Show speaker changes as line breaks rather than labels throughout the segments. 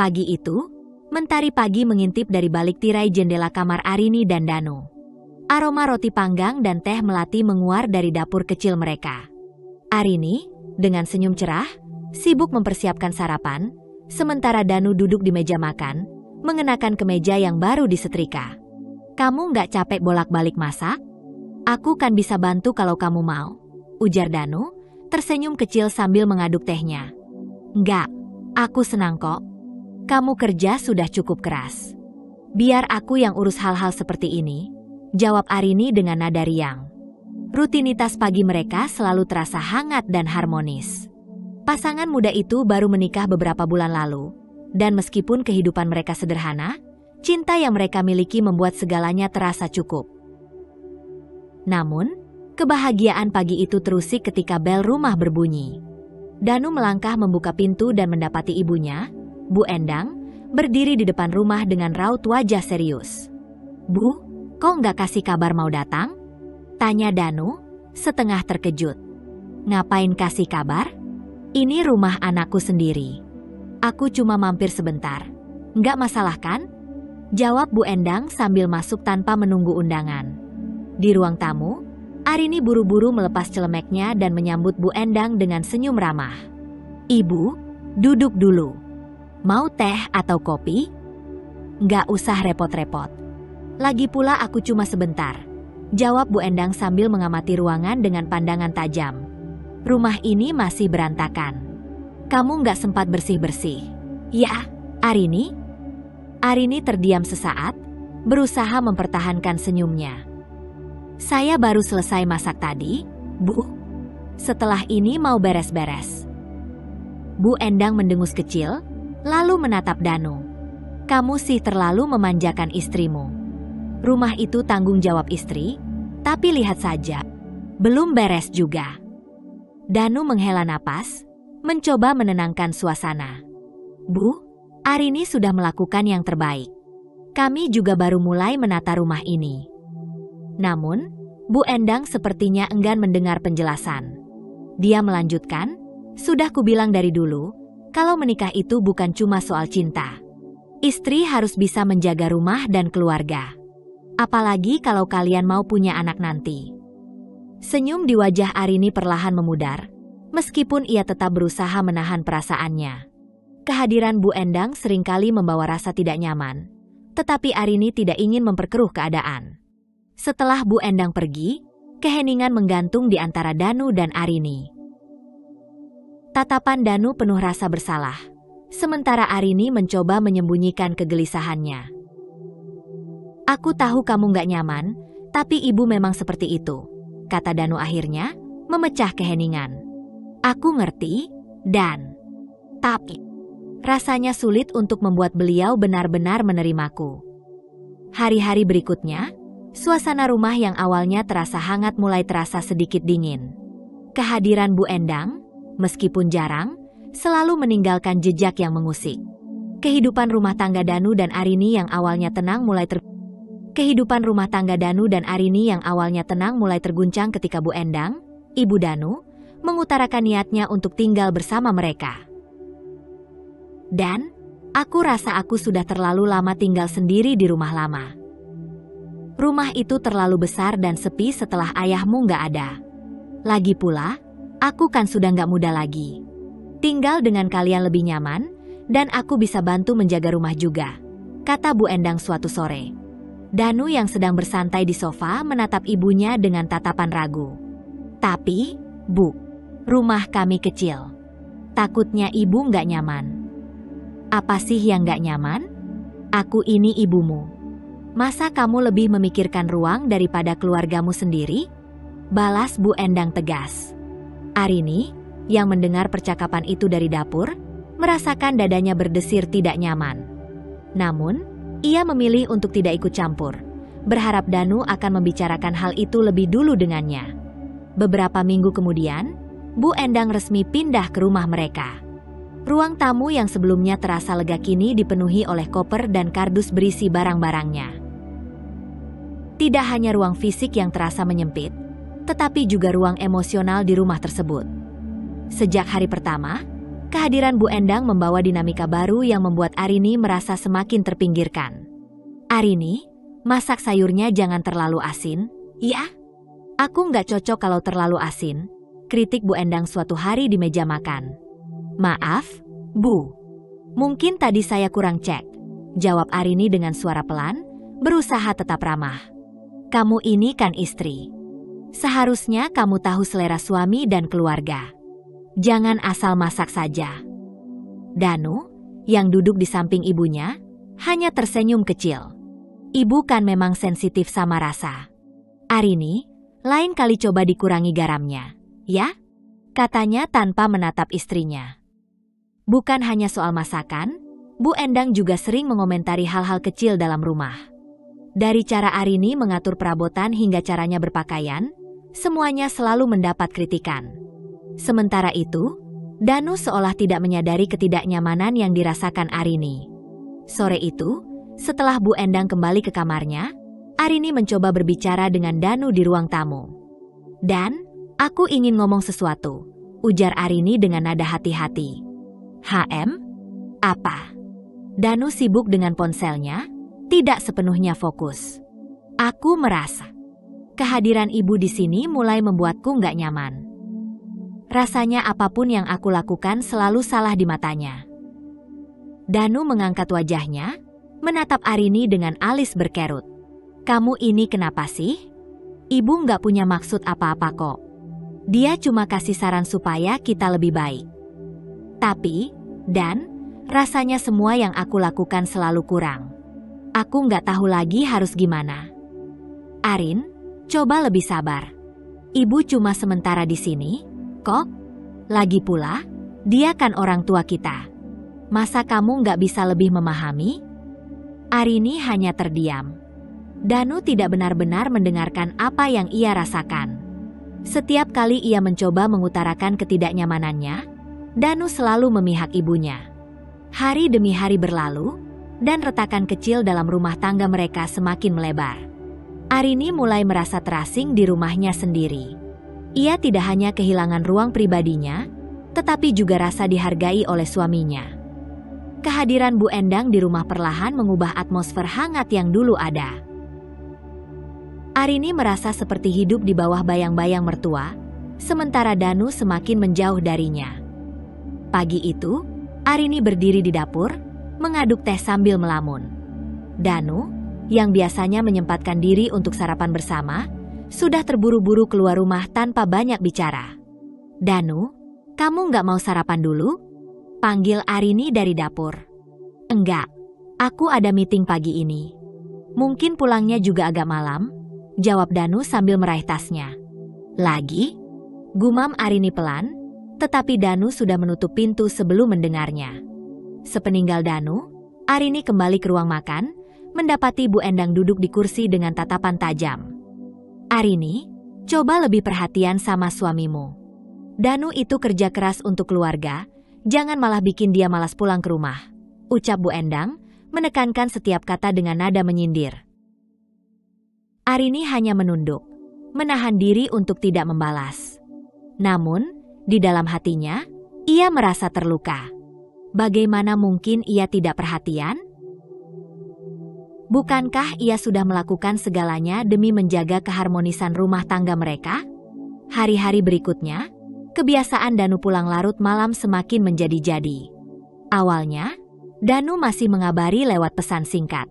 Pagi itu, mentari pagi mengintip dari balik tirai jendela kamar Arini dan Danu. Aroma roti panggang dan teh melati menguar dari dapur kecil mereka. Arini, dengan senyum cerah, sibuk mempersiapkan sarapan, sementara Danu duduk di meja makan, mengenakan kemeja yang baru disetrika. "Kamu nggak capek bolak-balik masak? Aku kan bisa bantu kalau kamu mau," ujar Danu, tersenyum kecil sambil mengaduk tehnya. "Nggak, aku senang kok. Kamu kerja sudah cukup keras. Biar aku yang urus hal-hal seperti ini," jawab Arini dengan nada riang. Rutinitas pagi mereka selalu terasa hangat dan harmonis. Pasangan muda itu baru menikah beberapa bulan lalu, dan meskipun kehidupan mereka sederhana, cinta yang mereka miliki membuat segalanya terasa cukup. Namun, kebahagiaan pagi itu terusik ketika bel rumah berbunyi. Danu melangkah membuka pintu dan mendapati ibunya, Bu Endang, berdiri di depan rumah dengan raut wajah serius. "Bu, kok nggak kasih kabar mau datang?" tanya Danu, setengah terkejut. "Ngapain kasih kabar? Ini rumah anakku sendiri. Aku cuma mampir sebentar. Nggak masalah kan?" jawab Bu Endang sambil masuk tanpa menunggu undangan. Di ruang tamu, Arini buru-buru melepas celemeknya dan menyambut Bu Endang dengan senyum ramah. "Ibu, duduk dulu. Mau teh atau kopi?" "Nggak usah repot-repot. Lagi pula aku cuma sebentar," jawab Bu Endang sambil mengamati ruangan dengan pandangan tajam. "Rumah ini masih berantakan. Kamu nggak sempat bersih-bersih." "Ya, Arini?" Arini terdiam sesaat, berusaha mempertahankan senyumnya. "Saya baru selesai masak tadi, Bu. Setelah ini mau beres-beres." Bu Endang mendengus kecil, lalu menatap Danu. "Kamu sih terlalu memanjakan istrimu. Rumah itu tanggung jawab istri, tapi lihat saja, belum beres juga." Danu menghela napas, mencoba menenangkan suasana. "Bu, Arini sudah melakukan yang terbaik. Kami juga baru mulai menata rumah ini." Namun, Bu Endang sepertinya enggan mendengar penjelasan. Dia melanjutkan, "Sudah kubilang dari dulu, kalau menikah itu bukan cuma soal cinta. Istri harus bisa menjaga rumah dan keluarga. Apalagi kalau kalian mau punya anak nanti." Senyum di wajah Arini perlahan memudar, meskipun ia tetap berusaha menahan perasaannya. Kehadiran Bu Endang seringkali membawa rasa tidak nyaman, tetapi Arini tidak ingin memperkeruh keadaan. Setelah Bu Endang pergi, keheningan menggantung di antara Danu dan Arini. Tatapan Danu penuh rasa bersalah, sementara Arini mencoba menyembunyikan kegelisahannya. "Aku tahu kamu nggak nyaman, tapi ibu memang seperti itu," kata Danu akhirnya, memecah keheningan. "Aku ngerti, tapi rasanya sulit untuk membuat beliau benar-benar menerimaku." Hari-hari berikutnya, suasana rumah yang awalnya terasa hangat mulai terasa sedikit dingin. Kehadiran Bu Endang, meskipun jarang, selalu meninggalkan jejak yang mengusik. Kehidupan rumah tangga Danu dan Arini yang awalnya tenang mulai terguncang ketika Bu Endang, ibu Danu, mengutarakan niatnya untuk tinggal bersama mereka. "Dan, aku rasa aku sudah terlalu lama tinggal sendiri di rumah lama. Rumah itu terlalu besar dan sepi setelah ayahmu nggak ada. Lagi pula, aku kan sudah nggak muda lagi. Tinggal dengan kalian lebih nyaman, dan aku bisa bantu menjaga rumah juga," kata Bu Endang suatu sore. Danu yang sedang bersantai di sofa menatap ibunya dengan tatapan ragu. "Tapi, Bu, rumah kami kecil. Takutnya ibu nggak nyaman." "Apa sih yang nggak nyaman? Aku ini ibumu. Masa kamu lebih memikirkan ruang daripada keluargamu sendiri?" balas Bu Endang tegas. Arini, yang mendengar percakapan itu dari dapur, merasakan dadanya berdesir tidak nyaman. Namun, ia memilih untuk tidak ikut campur, berharap Danu akan membicarakan hal itu lebih dulu dengannya. Beberapa minggu kemudian, Bu Endang resmi pindah ke rumah mereka. Ruang tamu yang sebelumnya terasa lega kini dipenuhi oleh koper dan kardus berisi barang-barangnya. Tidak hanya ruang fisik yang terasa menyempit, tetapi juga ruang emosional di rumah tersebut. Sejak hari pertama, Kehadiran Bu Endang membawa dinamika baru yang membuat Arini merasa semakin terpinggirkan. "Arini, masak sayurnya jangan terlalu asin, ya?" "Aku nggak cocok kalau terlalu asin," kritik Bu Endang suatu hari di meja makan. "Maaf, Bu. Mungkin tadi saya kurang cek," jawab Arini dengan suara pelan, berusaha tetap ramah. "Kamu ini kan istri. Seharusnya kamu tahu selera suami dan keluarga. Jangan asal masak saja." Danu, yang duduk di samping ibunya, hanya tersenyum kecil. Ibu kan memang sensitif sama rasa. "Arini, lain kali coba dikurangi garamnya, ya?" katanya tanpa menatap istrinya. Bukan hanya soal masakan, Bu Endang juga sering mengomentari hal-hal kecil dalam rumah. Dari cara Arini mengatur perabotan hingga caranya berpakaian, semuanya selalu mendapat kritikan. Sementara itu, Danu seolah tidak menyadari ketidaknyamanan yang dirasakan Arini. Sore itu, setelah Bu Endang kembali ke kamarnya, Arini mencoba berbicara dengan Danu di ruang tamu. "Dan, aku ingin ngomong sesuatu," ujar Arini dengan nada hati-hati. "HM? Apa?" Danu sibuk dengan ponselnya, tidak sepenuhnya fokus. "Aku merasa kehadiran ibu di sini mulai membuatku nggak nyaman. Rasanya apapun yang aku lakukan selalu salah di matanya." Danu mengangkat wajahnya, menatap Arini dengan alis berkerut. "Kamu ini kenapa sih? Ibu nggak punya maksud apa-apa kok. Dia cuma kasih saran supaya kita lebih baik. Tapi, Dan, rasanya semua yang aku lakukan selalu kurang. Aku nggak tahu lagi harus gimana. Arin, coba lebih sabar. Ibu cuma sementara di sini, kok. Lagi pula, dia kan orang tua kita. Masa kamu nggak bisa lebih memahami?" Arini hanya terdiam. Danu tidak benar-benar mendengarkan apa yang ia rasakan. Setiap kali ia mencoba mengutarakan ketidaknyamanannya, Danu selalu memihak ibunya. Hari demi hari berlalu, dan retakan kecil dalam rumah tangga mereka semakin melebar. Arini mulai merasa terasing di rumahnya sendiri. Ia tidak hanya kehilangan ruang pribadinya, tetapi juga rasa dihargai oleh suaminya. Kehadiran Bu Endang di rumah perlahan mengubah atmosfer hangat yang dulu ada. Arini merasa seperti hidup di bawah bayang-bayang mertua, sementara Danu semakin menjauh darinya. Pagi itu, Arini berdiri di dapur, mengaduk teh sambil melamun. Danu, yang biasanya menyempatkan diri untuk sarapan bersama, sudah terburu-buru keluar rumah tanpa banyak bicara. "Danu, kamu nggak mau sarapan dulu?" panggil Arini dari dapur. "Enggak, aku ada meeting pagi ini. Mungkin pulangnya juga agak malam," jawab Danu sambil meraih tasnya. "Lagi?" gumam Arini pelan, tetapi Danu sudah menutup pintu sebelum mendengarnya. Sepeninggal Danu, Arini kembali ke ruang makan, mendapati Bu Endang duduk di kursi dengan tatapan tajam. "Arini, coba lebih perhatian sama suamimu. Danu itu kerja keras untuk keluarga, jangan malah bikin dia malas pulang ke rumah," ucap Bu Endang, menekankan setiap kata dengan nada menyindir. Arini hanya menunduk, menahan diri untuk tidak membalas. Namun, di dalam hatinya, ia merasa terluka. Bagaimana mungkin ia tidak perhatian? Bukankah ia sudah melakukan segalanya demi menjaga keharmonisan rumah tangga mereka? Hari-hari berikutnya, kebiasaan Danu pulang larut malam semakin menjadi-jadi. Awalnya, Danu masih mengabari lewat pesan singkat.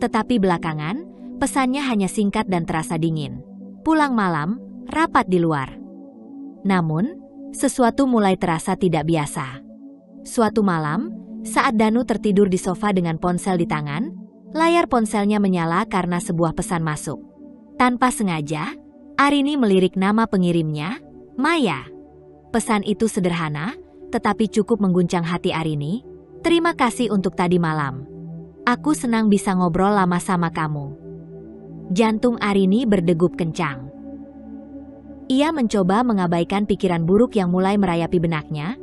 Tetapi belakangan, pesannya hanya singkat dan terasa dingin. Pulang malam, rapat di luar. Namun, sesuatu mulai terasa tidak biasa. Suatu malam, saat Danu tertidur di sofa dengan ponsel di tangan, layar ponselnya menyala karena sebuah pesan masuk. Tanpa sengaja, Arini melirik nama pengirimnya, Maya. Pesan itu sederhana, tetapi cukup mengguncang hati Arini. "Terima kasih untuk tadi malam. Aku senang bisa ngobrol lama sama kamu." Jantung Arini berdegup kencang. Ia mencoba mengabaikan pikiran buruk yang mulai merayapi benaknya,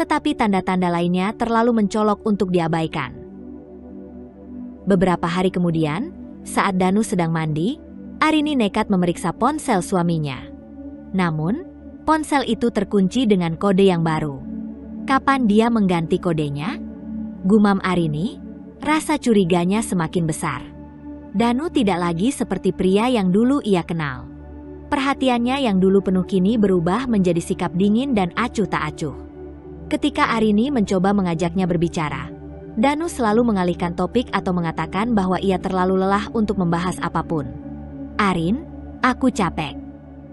tetapi tanda-tanda lainnya terlalu mencolok untuk diabaikan. Beberapa hari kemudian, saat Danu sedang mandi, Arini nekat memeriksa ponsel suaminya. Namun, ponsel itu terkunci dengan kode yang baru. Kapan dia mengganti kodenya? Gumam Arini, rasa curiganya semakin besar. Danu tidak lagi seperti pria yang dulu ia kenal. Perhatiannya yang dulu penuh kini berubah menjadi sikap dingin dan acuh tak acuh. Ketika Arini mencoba mengajaknya berbicara, Danu selalu mengalihkan topik atau mengatakan bahwa ia terlalu lelah untuk membahas apapun. "Arin, aku capek.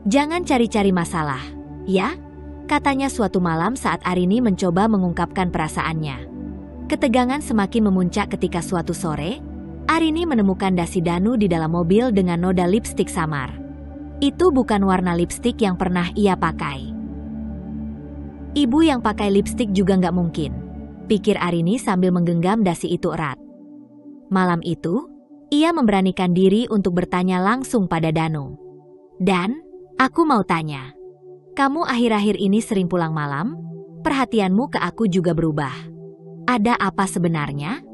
Jangan cari-cari masalah, ya?" katanya suatu malam saat Arini mencoba mengungkapkan perasaannya. Ketegangan semakin memuncak ketika suatu sore, Arini menemukan dasi Danu di dalam mobil dengan noda lipstik samar. Itu bukan warna lipstik yang pernah ia pakai. Ibu yang pakai lipstik juga nggak mungkin, pikir Arini sambil menggenggam dasi itu erat. Malam itu, ia memberanikan diri untuk bertanya langsung pada Danu. "Dan, aku mau tanya, kamu akhir-akhir ini sering pulang malam? Perhatianmu ke aku juga berubah. Ada apa sebenarnya?"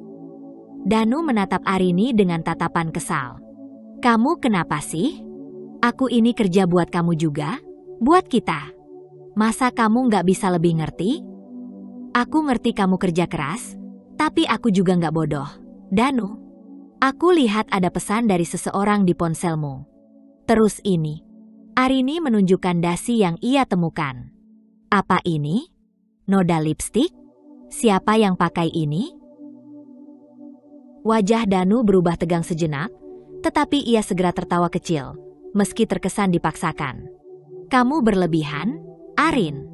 Danu menatap Arini dengan tatapan kesal. "Kamu kenapa sih? Aku ini kerja buat kamu juga, buat kita. Masa kamu nggak bisa lebih ngerti? Aku ngerti kamu kerja keras, tapi aku juga nggak bodoh. Danu, aku lihat ada pesan dari seseorang di ponselmu. Terus ini." Arini menunjukkan dasi yang ia temukan. "Apa ini? Noda lipstik? Siapa yang pakai ini?" Wajah Danu berubah tegang sejenak, tetapi ia segera tertawa kecil, meski terkesan dipaksakan. "Kamu berlebihan, Arin.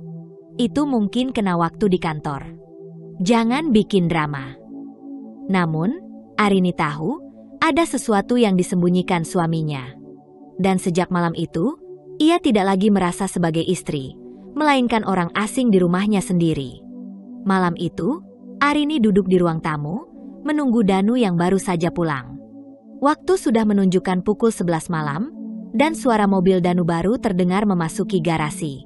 Itu mungkin kena waktu di kantor. Jangan bikin drama." Namun, Arini tahu ada sesuatu yang disembunyikan suaminya. Dan sejak malam itu, ia tidak lagi merasa sebagai istri, melainkan orang asing di rumahnya sendiri. Malam itu, Arini duduk di ruang tamu, menunggu Danu yang baru saja pulang. Waktu sudah menunjukkan pukul 11 malam, dan suara mobil Danu baru terdengar memasuki garasi.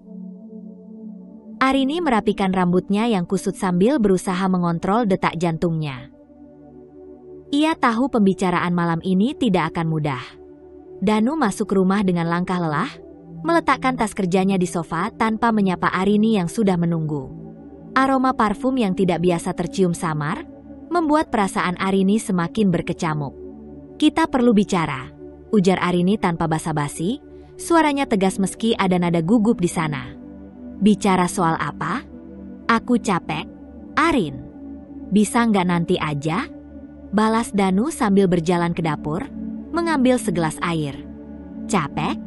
Arini merapikan rambutnya yang kusut sambil berusaha mengontrol detak jantungnya. Ia tahu pembicaraan malam ini tidak akan mudah. Danu masuk rumah dengan langkah lelah, meletakkan tas kerjanya di sofa tanpa menyapa Arini yang sudah menunggu. Aroma parfum yang tidak biasa tercium samar, membuat perasaan Arini semakin berkecamuk. "Kita perlu bicara," ujar Arini tanpa basa-basi, suaranya tegas meski ada nada gugup di sana. "Bicara soal apa? Aku capek, Arin. Bisa nggak nanti aja?" balas Danu sambil berjalan ke dapur, mengambil segelas air. "Capek?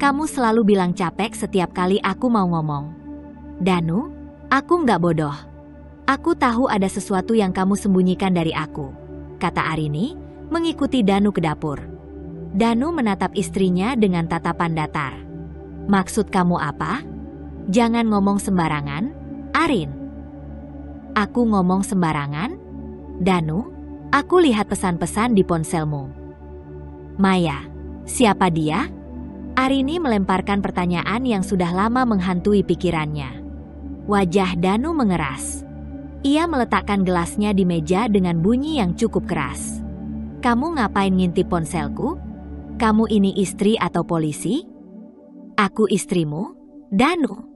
Kamu selalu bilang capek setiap kali aku mau ngomong. Danu, aku nggak bodoh. Aku tahu ada sesuatu yang kamu sembunyikan dari aku," kata Arini, mengikuti Danu ke dapur. Danu menatap istrinya dengan tatapan datar. "Maksud kamu apa? Jangan ngomong sembarangan, Arin." "Aku ngomong sembarangan? Danu, aku lihat pesan-pesan di ponselmu." "Maya, siapa dia?" Arini melemparkan pertanyaan yang sudah lama menghantui pikirannya. Wajah Danu mengeras. Ia meletakkan gelasnya di meja dengan bunyi yang cukup keras. "Kamu ngapain ngintip ponselku? Kamu ini istri atau polisi?" "Aku istrimu, Danu.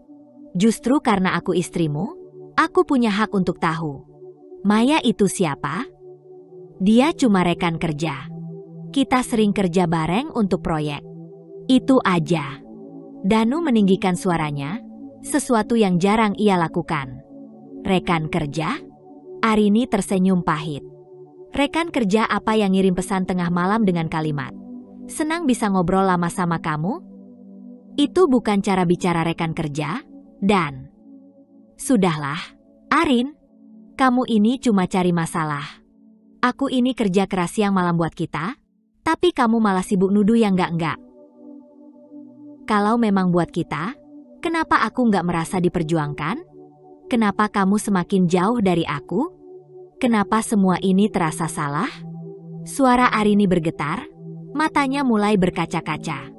Justru karena aku istrimu, aku punya hak untuk tahu. Maya itu siapa?" "Dia cuma rekan kerja. Kita sering kerja bareng untuk proyek. Itu aja." Danu meninggikan suaranya, sesuatu yang jarang ia lakukan. "Rekan kerja?" Arini tersenyum pahit. "Rekan kerja apa yang ngirim pesan tengah malam dengan kalimat, 'Senang bisa ngobrol lama sama kamu'? Itu bukan cara bicara rekan kerja, Dan." "Sudahlah, Arin. Kamu ini cuma cari masalah. Aku ini kerja keras siang malam buat kita, tapi kamu malah sibuk nuduh yang enggak-enggak. Kalau memang buat kita, kenapa aku nggak merasa diperjuangkan? Kenapa kamu semakin jauh dari aku? Kenapa semua ini terasa salah?" Suara Arini bergetar, matanya mulai berkaca-kaca.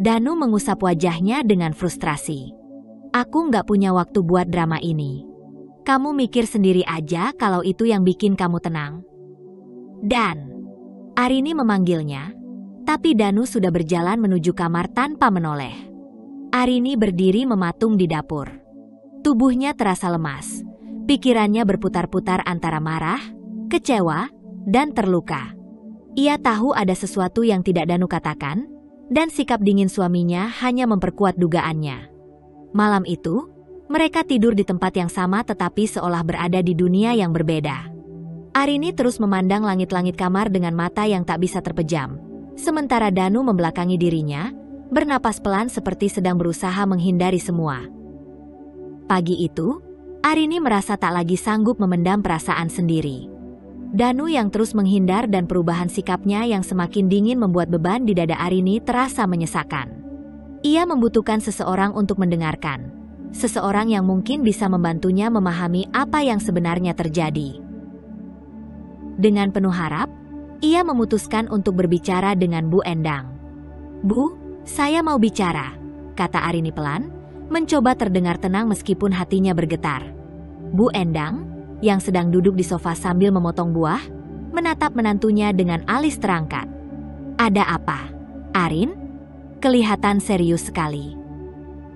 Danu mengusap wajahnya dengan frustrasi. "Aku nggak punya waktu buat drama ini. Kamu mikir sendiri aja kalau itu yang bikin kamu tenang." "Dan." Arini memanggilnya, tapi Danu sudah berjalan menuju kamar tanpa menoleh. Arini berdiri mematung di dapur. Tubuhnya terasa lemas, Pikirannya berputar-putar antara marah, kecewa, dan terluka. Ia tahu ada sesuatu yang tidak Danu katakan, dan sikap dingin suaminya hanya memperkuat dugaannya. Malam itu, mereka tidur di tempat yang sama tetapi seolah berada di dunia yang berbeda. Arini terus memandang langit-langit kamar dengan mata yang tak bisa terpejam. Sementara Danu membelakangi dirinya, bernapas pelan seperti sedang berusaha menghindari semua. Pagi itu, Arini merasa tak lagi sanggup memendam perasaan sendiri. Danu yang terus menghindar dan perubahan sikapnya yang semakin dingin membuat beban di dada Arini terasa menyesakan. Ia membutuhkan seseorang untuk mendengarkan. Seseorang yang mungkin bisa membantunya memahami apa yang sebenarnya terjadi. Dengan penuh harap, ia memutuskan untuk berbicara dengan Bu Endang. "Bu, saya mau bicara," kata Arini pelan, mencoba terdengar tenang meskipun hatinya bergetar. Bu Endang, yang sedang duduk di sofa sambil memotong buah, menatap menantunya dengan alis terangkat. "Ada apa, Arin?" Kelihatan serius sekali.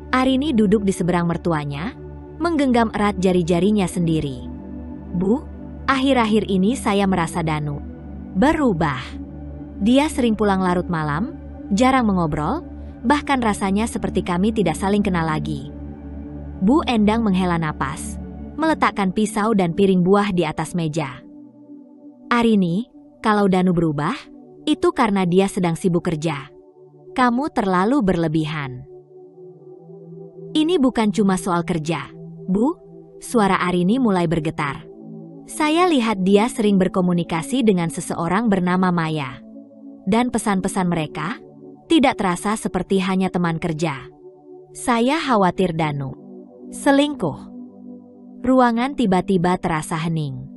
Arini duduk di seberang mertuanya, menggenggam erat jari-jarinya sendiri. "Bu, akhir-akhir ini saya merasa Danu berubah. Dia sering pulang larut malam, jarang mengobrol, bahkan rasanya seperti kami tidak saling kenal lagi." Bu Endang menghela napas, meletakkan pisau dan piring buah di atas meja. "Arini, kalau Danu berubah, itu karena dia sedang sibuk kerja. Kamu terlalu berlebihan." "Ini bukan cuma soal kerja, Bu," suara Arini mulai bergetar. "Saya lihat dia sering berkomunikasi dengan seseorang bernama Maya. Dan pesan-pesan mereka tidak terasa seperti hanya teman kerja. Saya khawatir Danu selingkuh." Ruangan tiba-tiba terasa hening.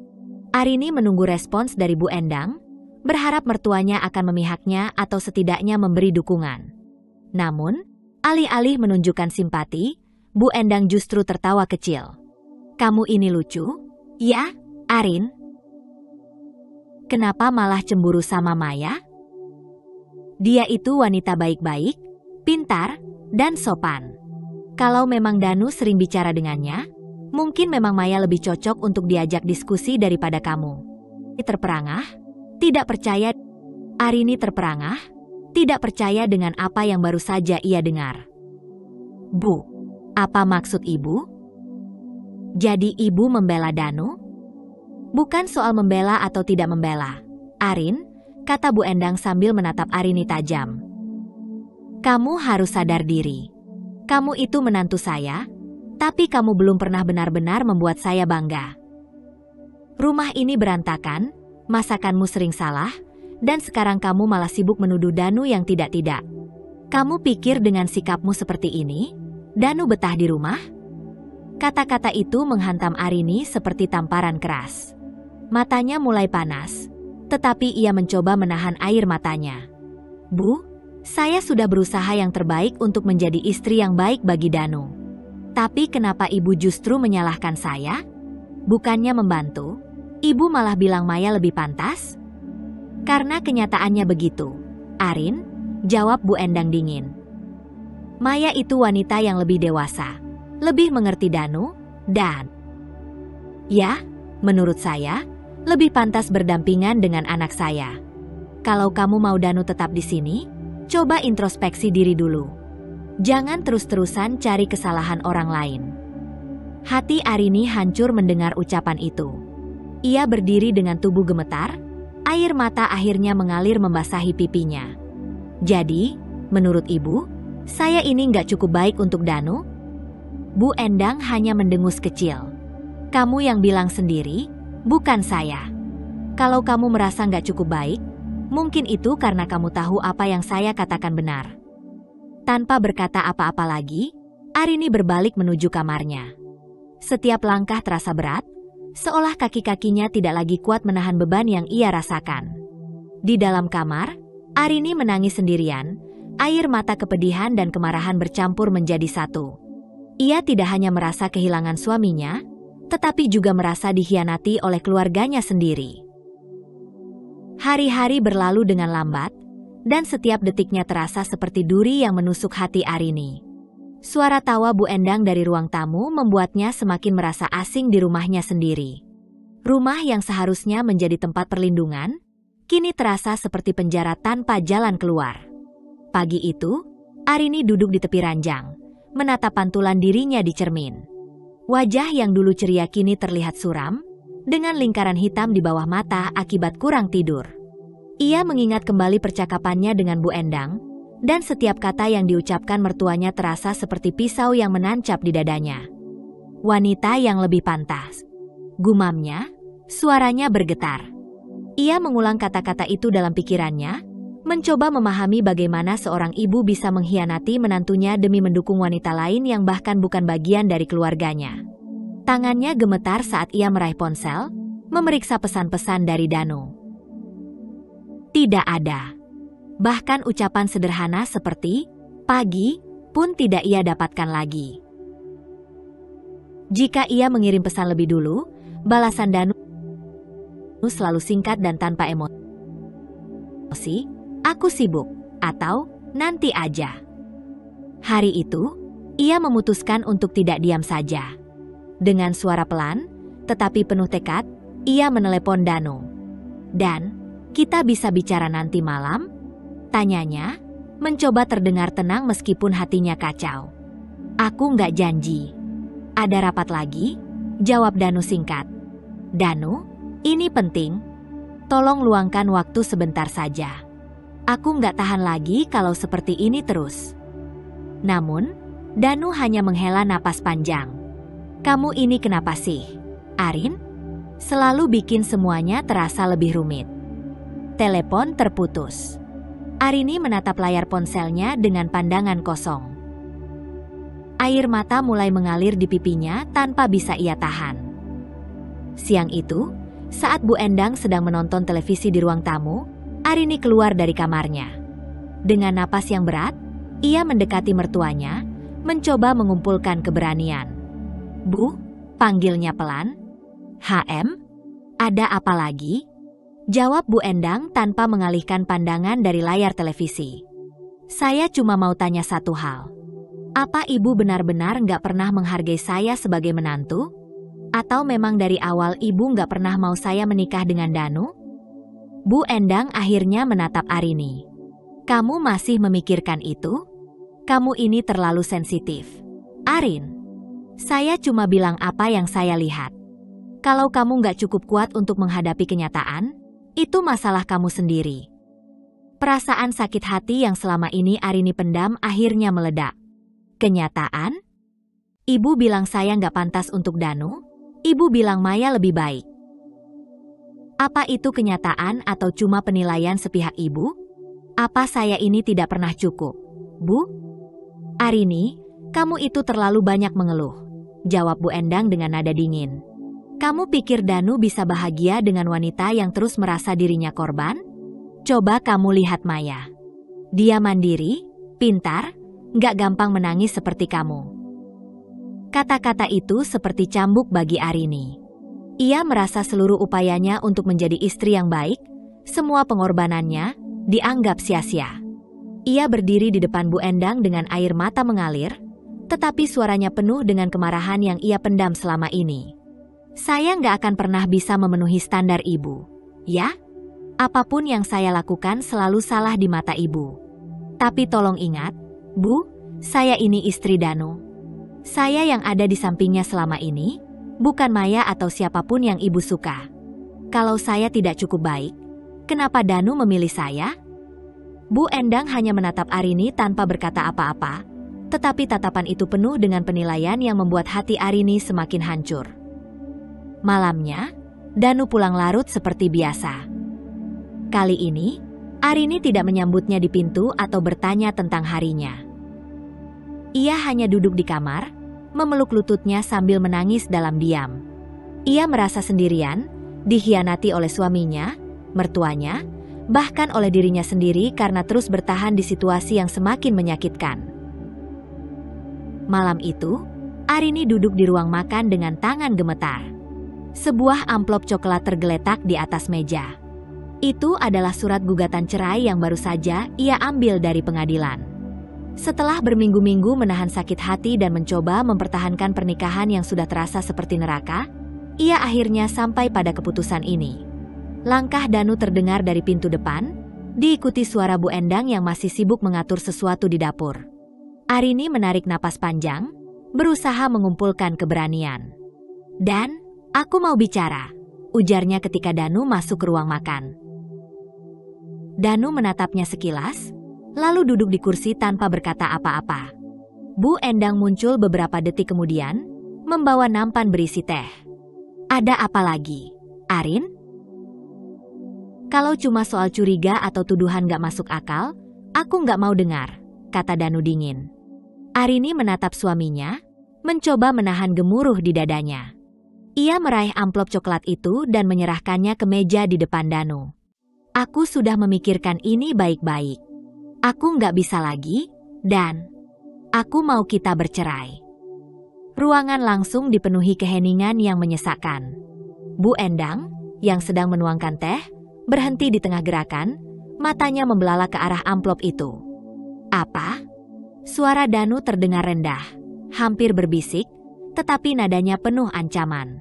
Arini menunggu respons dari Bu Endang, berharap mertuanya akan memihaknya atau setidaknya memberi dukungan. Namun, alih-alih menunjukkan simpati, Bu Endang justru tertawa kecil. "Kamu ini lucu, ya, Arin? Kenapa malah cemburu sama Maya? Dia itu wanita baik-baik, pintar, dan sopan. Kalau memang Danu sering bicara dengannya, mungkin memang Maya lebih cocok untuk diajak diskusi daripada kamu." Terperangah, tidak percaya. Arini terperangah, tidak percaya dengan apa yang baru saja ia dengar. "Bu, apa maksud ibu? Jadi ibu membela Danu?" "Bukan soal membela atau tidak membela, Arin," kata Bu Endang sambil menatap Arini tajam. "Kamu harus sadar diri. Kamu itu menantu saya, tapi kamu belum pernah benar-benar membuat saya bangga. Rumah ini berantakan, masakanmu sering salah, dan sekarang kamu malah sibuk menuduh Danu yang tidak-tidak. Kamu pikir dengan sikapmu seperti ini, Danu betah di rumah?" Kata-kata itu menghantam Arini seperti tamparan keras. Matanya mulai panas, tetapi ia mencoba menahan air matanya. "Bu, saya sudah berusaha yang terbaik untuk menjadi istri yang baik bagi Danu. Tapi kenapa ibu justru menyalahkan saya? Bukannya membantu, ibu malah bilang Maya lebih pantas?" "Karena kenyataannya begitu, Arin," jawab Bu Endang dingin. "Maya itu wanita yang lebih dewasa, lebih mengerti Danu, dan ya, menurut saya, lebih pantas berdampingan dengan anak saya. Kalau kamu mau Danu tetap di sini, coba introspeksi diri dulu. Jangan terus-terusan cari kesalahan orang lain." Hati Arini hancur mendengar ucapan itu. Ia berdiri dengan tubuh gemetar, air mata akhirnya mengalir membasahi pipinya. "Jadi, menurut ibu, saya ini nggak cukup baik untuk Danu?" Bu Endang hanya mendengus kecil. "Kamu yang bilang sendiri, bukan saya. Kalau kamu merasa nggak cukup baik, mungkin itu karena kamu tahu apa yang saya katakan benar." Tanpa berkata apa-apa lagi, Arini berbalik menuju kamarnya. Setiap langkah terasa berat, seolah kaki-kakinya tidak lagi kuat menahan beban yang ia rasakan. Di dalam kamar, Arini menangis sendirian, air mata kepedihan dan kemarahan bercampur menjadi satu. Ia tidak hanya merasa kehilangan suaminya, tetapi juga merasa dikhianati oleh keluarganya sendiri. Hari-hari berlalu dengan lambat, dan setiap detiknya terasa seperti duri yang menusuk hati Arini. Suara tawa Bu Endang dari ruang tamu membuatnya semakin merasa asing di rumahnya sendiri. Rumah yang seharusnya menjadi tempat perlindungan, kini terasa seperti penjara tanpa jalan keluar. Pagi itu, Arini duduk di tepi ranjang, menatap pantulan dirinya di cermin. Wajah yang dulu ceria kini terlihat suram, dengan lingkaran hitam di bawah mata akibat kurang tidur. Ia mengingat kembali percakapannya dengan Bu Endang, dan setiap kata yang diucapkan mertuanya terasa seperti pisau yang menancap di dadanya. Wanita yang lebih pantas. Gumamnya, suaranya bergetar. Ia mengulang kata-kata itu dalam pikirannya, mencoba memahami bagaimana seorang ibu bisa mengkhianati menantunya demi mendukung wanita lain yang bahkan bukan bagian dari keluarganya. Tangannya gemetar saat ia meraih ponsel, memeriksa pesan-pesan dari Danu. Tidak ada. Bahkan ucapan sederhana seperti "pagi" pun tidak ia dapatkan lagi. Jika ia mengirim pesan lebih dulu, balasan Danu selalu singkat dan tanpa emosi, "Aku sibuk," atau "nanti aja." Hari itu, ia memutuskan untuk tidak diam saja. Dengan suara pelan, tetapi penuh tekad, ia menelepon Danu. "Dan, kita bisa bicara nanti malam?" Tanyanya, mencoba terdengar tenang meskipun hatinya kacau. "Aku nggak janji." "Ada rapat lagi?" jawab Danu singkat. "Danu, ini penting. Tolong luangkan waktu sebentar saja. Aku nggak tahan lagi kalau seperti ini terus." Namun, Danu hanya menghela napas panjang. "Kamu ini kenapa sih, Arin? Selalu bikin semuanya terasa lebih rumit." Telepon terputus. Arini menatap layar ponselnya dengan pandangan kosong. Air mata mulai mengalir di pipinya tanpa bisa ia tahan. Siang itu, saat Bu Endang sedang menonton televisi di ruang tamu, Arini keluar dari kamarnya. Dengan napas yang berat, ia mendekati mertuanya, mencoba mengumpulkan keberanian. "Bu," panggilnya pelan. "HM? Ada apa lagi?" jawab Bu Endang tanpa mengalihkan pandangan dari layar televisi. "Saya cuma mau tanya satu hal. Apa ibu benar-benar nggak pernah menghargai saya sebagai menantu? Atau memang dari awal ibu nggak pernah mau saya menikah dengan Danu?" Bu Endang akhirnya menatap Arini. "Kamu masih memikirkan itu? Kamu ini terlalu sensitif. Arin, saya cuma bilang apa yang saya lihat. Kalau kamu nggak cukup kuat untuk menghadapi kenyataan, itu masalah kamu sendiri." Perasaan sakit hati yang selama ini Arini pendam akhirnya meledak. "Kenyataan? Ibu bilang saya nggak pantas untuk Danu? Ibu bilang Maya lebih baik. Apa itu kenyataan atau cuma penilaian sepihak ibu? Apa saya ini tidak pernah cukup, Bu?" "Arini, kamu itu terlalu banyak mengeluh," jawab Bu Endang dengan nada dingin. "Kamu pikir Danu bisa bahagia dengan wanita yang terus merasa dirinya korban? Coba kamu lihat Maya. Dia mandiri, pintar, nggak gampang menangis seperti kamu." Kata-kata itu seperti cambuk bagi Arini. Ia merasa seluruh upayanya untuk menjadi istri yang baik, semua pengorbanannya, dianggap sia-sia. Ia berdiri di depan Bu Endang dengan air mata mengalir, tetapi suaranya penuh dengan kemarahan yang ia pendam selama ini. "Saya nggak akan pernah bisa memenuhi standar ibu, ya? Apapun yang saya lakukan selalu salah di mata ibu. Tapi tolong ingat, Bu, saya ini istri Danu. Saya yang ada di sampingnya selama ini, bukan Maya atau siapapun yang ibu suka. Kalau saya tidak cukup baik, kenapa Danu memilih saya?" Bu Endang hanya menatap Arini tanpa berkata apa-apa, tetapi tatapan itu penuh dengan penilaian yang membuat hati Arini semakin hancur. Malamnya, Danu pulang larut seperti biasa. Kali ini, Arini tidak menyambutnya di pintu atau bertanya tentang harinya. Ia hanya duduk di kamar, memeluk lututnya sambil menangis dalam diam. Ia merasa sendirian, dikhianati oleh suaminya, mertuanya, bahkan oleh dirinya sendiri karena terus bertahan di situasi yang semakin menyakitkan. Malam itu, Arini duduk di ruang makan dengan tangan gemetar. Sebuah amplop coklat tergeletak di atas meja. Itu adalah surat gugatan cerai yang baru saja ia ambil dari pengadilan. Setelah berminggu-minggu menahan sakit hati dan mencoba mempertahankan pernikahan yang sudah terasa seperti neraka, ia akhirnya sampai pada keputusan ini. Langkah Danu terdengar dari pintu depan, diikuti suara Bu Endang yang masih sibuk mengatur sesuatu di dapur. Arini menarik napas panjang, berusaha mengumpulkan keberanian. "Dan, aku mau bicara," ujarnya ketika Danu masuk ke ruang makan. Danu menatapnya sekilas, lalu duduk di kursi tanpa berkata apa-apa. Bu Endang muncul beberapa detik kemudian, membawa nampan berisi teh. "Ada apa lagi, Arin?" "Kalau cuma soal curiga atau tuduhan gak masuk akal, aku gak mau dengar," kata Danu dingin. Arini menatap suaminya, mencoba menahan gemuruh di dadanya. Ia meraih amplop coklat itu dan menyerahkannya ke meja di depan Danu. "Aku sudah memikirkan ini baik-baik. Aku nggak bisa lagi, dan aku mau kita bercerai." Ruangan langsung dipenuhi keheningan yang menyesakkan. Bu Endang, yang sedang menuangkan teh, berhenti di tengah gerakan, matanya membelalak ke arah amplop itu. "Apa?" Suara Danu terdengar rendah, hampir berbisik, tetapi nadanya penuh ancaman.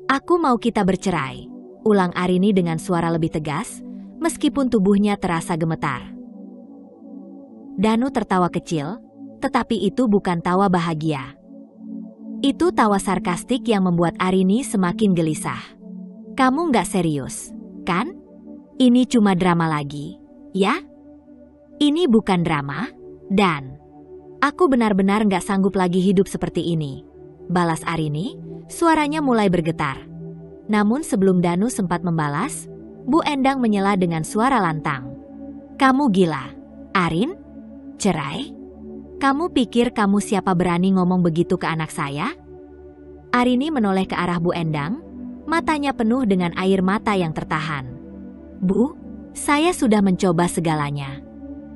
"Aku mau kita bercerai," ulang Arini dengan suara lebih tegas, meskipun tubuhnya terasa gemetar. Danu tertawa kecil, tetapi itu bukan tawa bahagia. Itu tawa sarkastik yang membuat Arini semakin gelisah. "Kamu nggak serius, kan? Ini cuma drama lagi, ya?" "Ini bukan drama, dan aku benar-benar nggak sanggup lagi hidup seperti ini," balas Arini, suaranya mulai bergetar. Namun sebelum Danu sempat membalas, Bu Endang menyela dengan suara lantang. "Kamu gila, Arin? Cerai? Kamu pikir kamu siapa berani ngomong begitu ke anak saya?" Arini menoleh ke arah Bu Endang, matanya penuh dengan air mata yang tertahan. "Bu, saya sudah mencoba segalanya.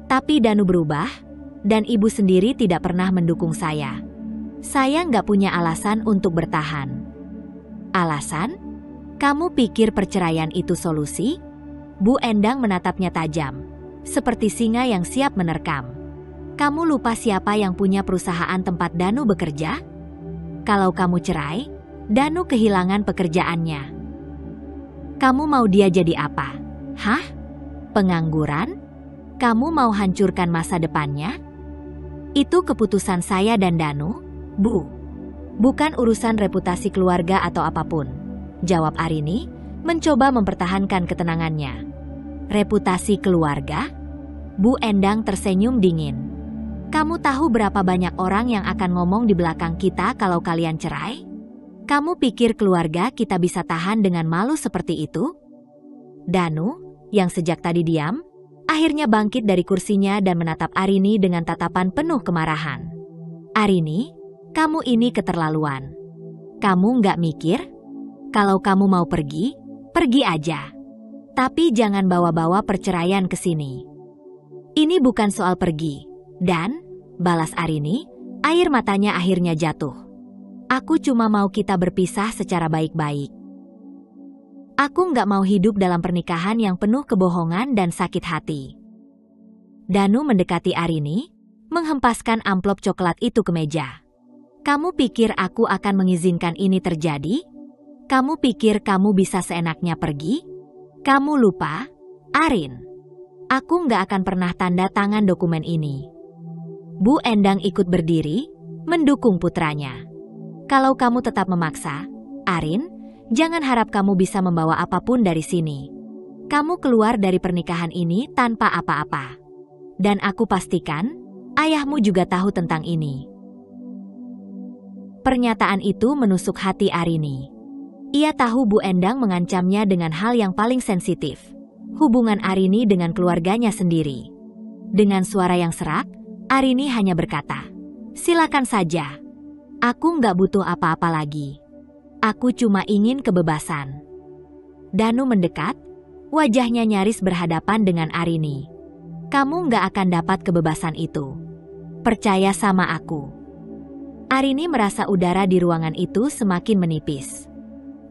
Tapi Danu berubah, dan ibu sendiri tidak pernah mendukung saya. Saya nggak punya alasan untuk bertahan." "Alasan? Kamu pikir perceraian itu solusi?" Bu Endang menatapnya tajam, seperti singa yang siap menerkam. "Kamu lupa siapa yang punya perusahaan tempat Danu bekerja? Kalau kamu cerai, Danu kehilangan pekerjaannya. Kamu mau dia jadi apa? Hah? Pengangguran? Kamu mau hancurkan masa depannya?" "Itu keputusan saya dan Danu, Bu. Bukan urusan reputasi keluarga atau apapun," jawab Arini, mencoba mempertahankan ketenangannya. "Reputasi keluarga?" Bu Endang tersenyum dingin. "Kamu tahu berapa banyak orang yang akan ngomong di belakang kita kalau kalian cerai? Kamu pikir keluarga kita bisa tahan dengan malu seperti itu?" Danu, yang sejak tadi diam, akhirnya bangkit dari kursinya dan menatap Arini dengan tatapan penuh kemarahan. "Arini, kamu ini keterlaluan. Kamu nggak mikir? Kalau kamu mau pergi, pergi aja. Tapi jangan bawa-bawa perceraian ke sini." "Ini bukan soal pergi, dan," balas Arini, air matanya akhirnya jatuh. "Aku cuma mau kita berpisah secara baik-baik. Aku nggak mau hidup dalam pernikahan yang penuh kebohongan dan sakit hati." Danu mendekati Arini, menghempaskan amplop coklat itu ke meja. "Kamu pikir aku akan mengizinkan ini terjadi? Kamu pikir kamu bisa seenaknya pergi? Kamu lupa, Arin. Aku nggak akan pernah tanda tangan dokumen ini." Bu Endang ikut berdiri, mendukung putranya. "Kalau kamu tetap memaksa, Arin, jangan harap kamu bisa membawa apapun dari sini. Kamu keluar dari pernikahan ini tanpa apa-apa. Dan aku pastikan, ayahmu juga tahu tentang ini." Pernyataan itu menusuk hati Arini. Ia tahu Bu Endang mengancamnya dengan hal yang paling sensitif, hubungan Arini dengan keluarganya sendiri. Dengan suara yang serak, Arini hanya berkata, "Silakan saja. Aku nggak butuh apa-apa lagi. Aku cuma ingin kebebasan." Danu mendekat, wajahnya nyaris berhadapan dengan Arini. "Kamu nggak akan dapat kebebasan itu. Percaya sama aku." Arini merasa udara di ruangan itu semakin menipis.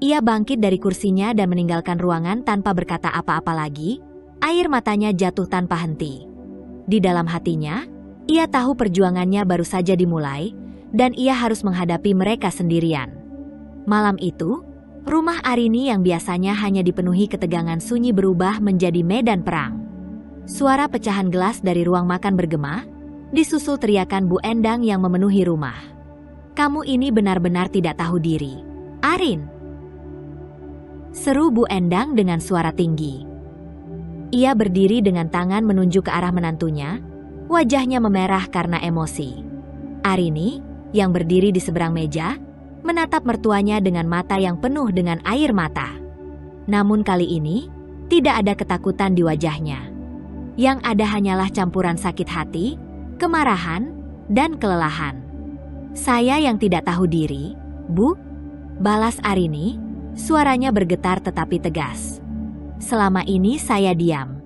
Ia bangkit dari kursinya dan meninggalkan ruangan tanpa berkata apa-apa lagi, air matanya jatuh tanpa henti. Di dalam hatinya, Ia tahu perjuangannya baru saja dimulai, dan ia harus menghadapi mereka sendirian. Malam itu, rumah Arini yang biasanya hanya dipenuhi ketegangan sunyi berubah menjadi medan perang. Suara pecahan gelas dari ruang makan bergema, disusul teriakan Bu Endang yang memenuhi rumah. "Kamu ini benar-benar tidak tahu diri, Arin!" seru Bu Endang dengan suara tinggi. Ia berdiri dengan tangan menunjuk ke arah menantunya, wajahnya memerah karena emosi. Arini, yang berdiri di seberang meja, menatap mertuanya dengan mata yang penuh dengan air mata. Namun kali ini, tidak ada ketakutan di wajahnya. Yang ada hanyalah campuran sakit hati, kemarahan, dan kelelahan. "Saya yang tidak tahu diri, Bu," balas Arini, suaranya bergetar tetapi tegas. "Selama ini saya diam.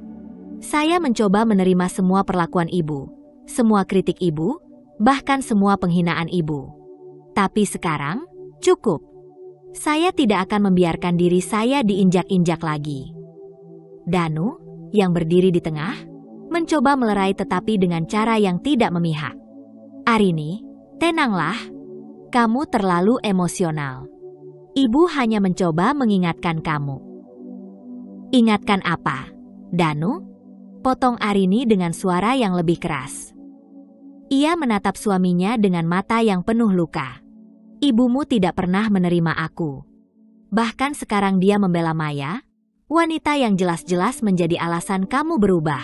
Saya mencoba menerima semua perlakuan ibu, semua kritik ibu, bahkan semua penghinaan ibu. Tapi sekarang, cukup. Saya tidak akan membiarkan diri saya diinjak-injak lagi." Danu, yang berdiri di tengah, mencoba melerai tetapi dengan cara yang tidak memihak. "Arini, tenanglah. Kamu terlalu emosional. Ibu hanya mencoba mengingatkan kamu." "Ingatkan apa, Danu?" potong Arini dengan suara yang lebih keras. Ia menatap suaminya dengan mata yang penuh luka. "Ibumu tidak pernah menerima aku. Bahkan sekarang dia membela Maya, wanita yang jelas-jelas menjadi alasan kamu berubah.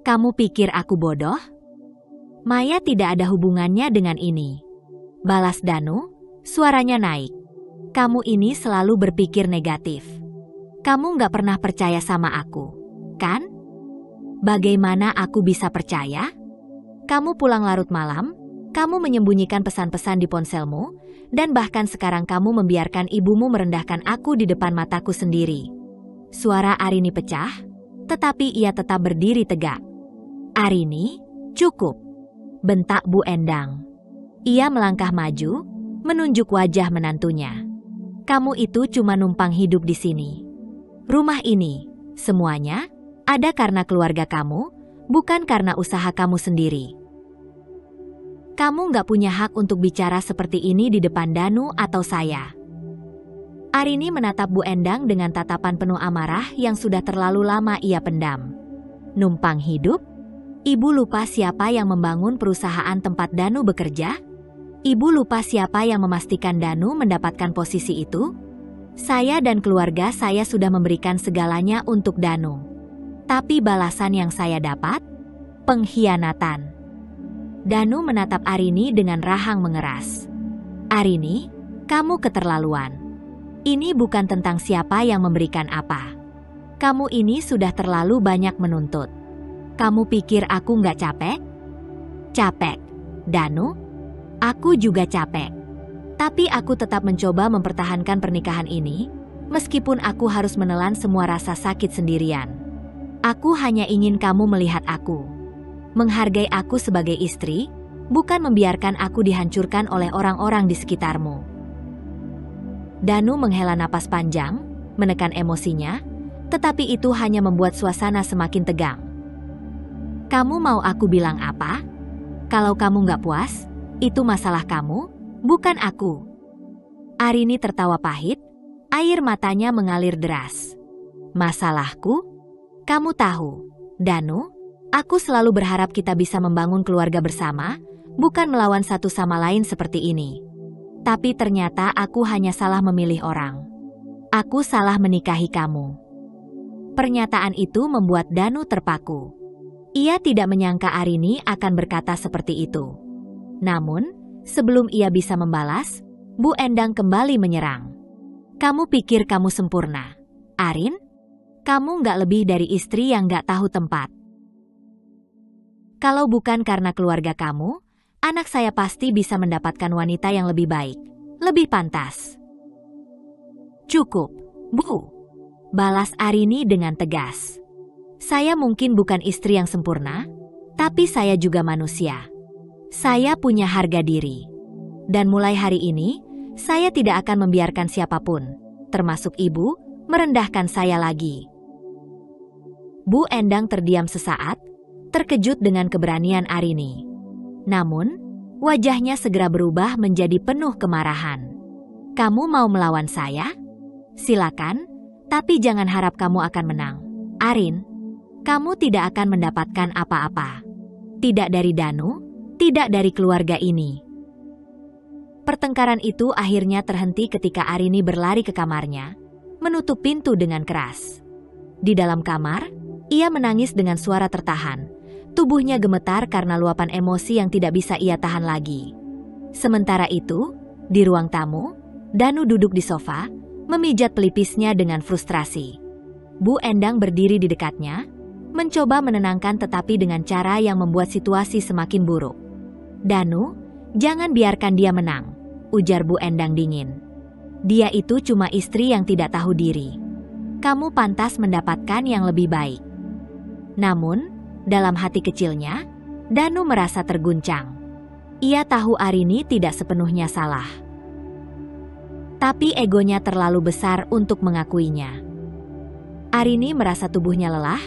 Kamu pikir aku bodoh? Maya tidak ada hubungannya dengan ini," balas Danu, suaranya naik. "Kamu ini selalu berpikir negatif. Kamu nggak pernah percaya sama aku, kan? Bagaimana aku bisa percaya? Kamu pulang larut malam, kamu menyembunyikan pesan-pesan di ponselmu, dan bahkan sekarang kamu membiarkan ibumu merendahkan aku di depan mataku sendiri." Suara Arini pecah, tetapi ia tetap berdiri tegak. "Arini, cukup," bentak Bu Endang. Ia melangkah maju, menunjuk wajah menantunya. "Kamu itu cuma numpang hidup di sini. Rumah ini, semuanya, ada karena keluarga kamu, bukan karena usaha kamu sendiri. Kamu nggak punya hak untuk bicara seperti ini di depan Danu atau saya." Arini menatap Bu Endang dengan tatapan penuh amarah yang sudah terlalu lama ia pendam. "Numpang hidup? Ibu lupa siapa yang membangun perusahaan tempat Danu bekerja? Ibu lupa siapa yang memastikan Danu mendapatkan posisi itu? Saya dan keluarga saya sudah memberikan segalanya untuk Danu. Tapi balasan yang saya dapat? Pengkhianatan." Danu menatap Arini dengan rahang mengeras. "Arini, kamu keterlaluan. Ini bukan tentang siapa yang memberikan apa. Kamu ini sudah terlalu banyak menuntut. Kamu pikir aku nggak capek? Capek, Danu. Aku juga capek. Tapi aku tetap mencoba mempertahankan pernikahan ini, meskipun aku harus menelan semua rasa sakit sendirian. Aku hanya ingin kamu melihat aku, menghargai aku sebagai istri, bukan membiarkan aku dihancurkan oleh orang-orang di sekitarmu." Danu menghela napas panjang, menekan emosinya, tetapi itu hanya membuat suasana semakin tegang. "Kamu mau aku bilang apa? Kalau kamu nggak puas, itu masalah kamu, bukan aku." Arini tertawa pahit, air matanya mengalir deras. "Masalahku? Kamu tahu, Danu, aku selalu berharap kita bisa membangun keluarga bersama, bukan melawan satu sama lain seperti ini. Tapi ternyata aku hanya salah memilih orang. Aku salah menikahi kamu." Pernyataan itu membuat Danu terpaku. Ia tidak menyangka Arini akan berkata seperti itu. Namun, sebelum ia bisa membalas, Bu Endang kembali menyerang. "Kamu pikir kamu sempurna, Arin? Kamu nggak lebih dari istri yang nggak tahu tempat. Kalau bukan karena keluarga kamu, anak saya pasti bisa mendapatkan wanita yang lebih baik, lebih pantas." "Cukup, Bu," balas Arini dengan tegas. "Saya mungkin bukan istri yang sempurna, tapi saya juga manusia. Saya punya harga diri. Dan mulai hari ini, saya tidak akan membiarkan siapapun, termasuk ibu, merendahkan saya lagi." Bu Endang terdiam sesaat, terkejut dengan keberanian Arini. Namun, wajahnya segera berubah menjadi penuh kemarahan. "Kamu mau melawan saya? Silakan, tapi jangan harap kamu akan menang. Arin, kamu tidak akan mendapatkan apa-apa. Tidak dari Danu, tidak dari keluarga ini." Pertengkaran itu akhirnya terhenti ketika Arini berlari ke kamarnya, menutup pintu dengan keras. Di dalam kamar, ia menangis dengan suara tertahan. Tubuhnya gemetar karena luapan emosi yang tidak bisa ia tahan lagi. Sementara itu, di ruang tamu, Danu duduk di sofa, memijat pelipisnya dengan frustrasi. Bu Endang berdiri di dekatnya, mencoba menenangkan tetapi dengan cara yang membuat situasi semakin buruk. "Danu, jangan biarkan dia menang," ujar Bu Endang dingin. "Dia itu cuma istri yang tidak tahu diri. Kamu pantas mendapatkan yang lebih baik." Namun, dalam hati kecilnya, Danu merasa terguncang. Ia tahu Arini tidak sepenuhnya salah. Tapi egonya terlalu besar untuk mengakuinya. Arini merasa tubuhnya lelah,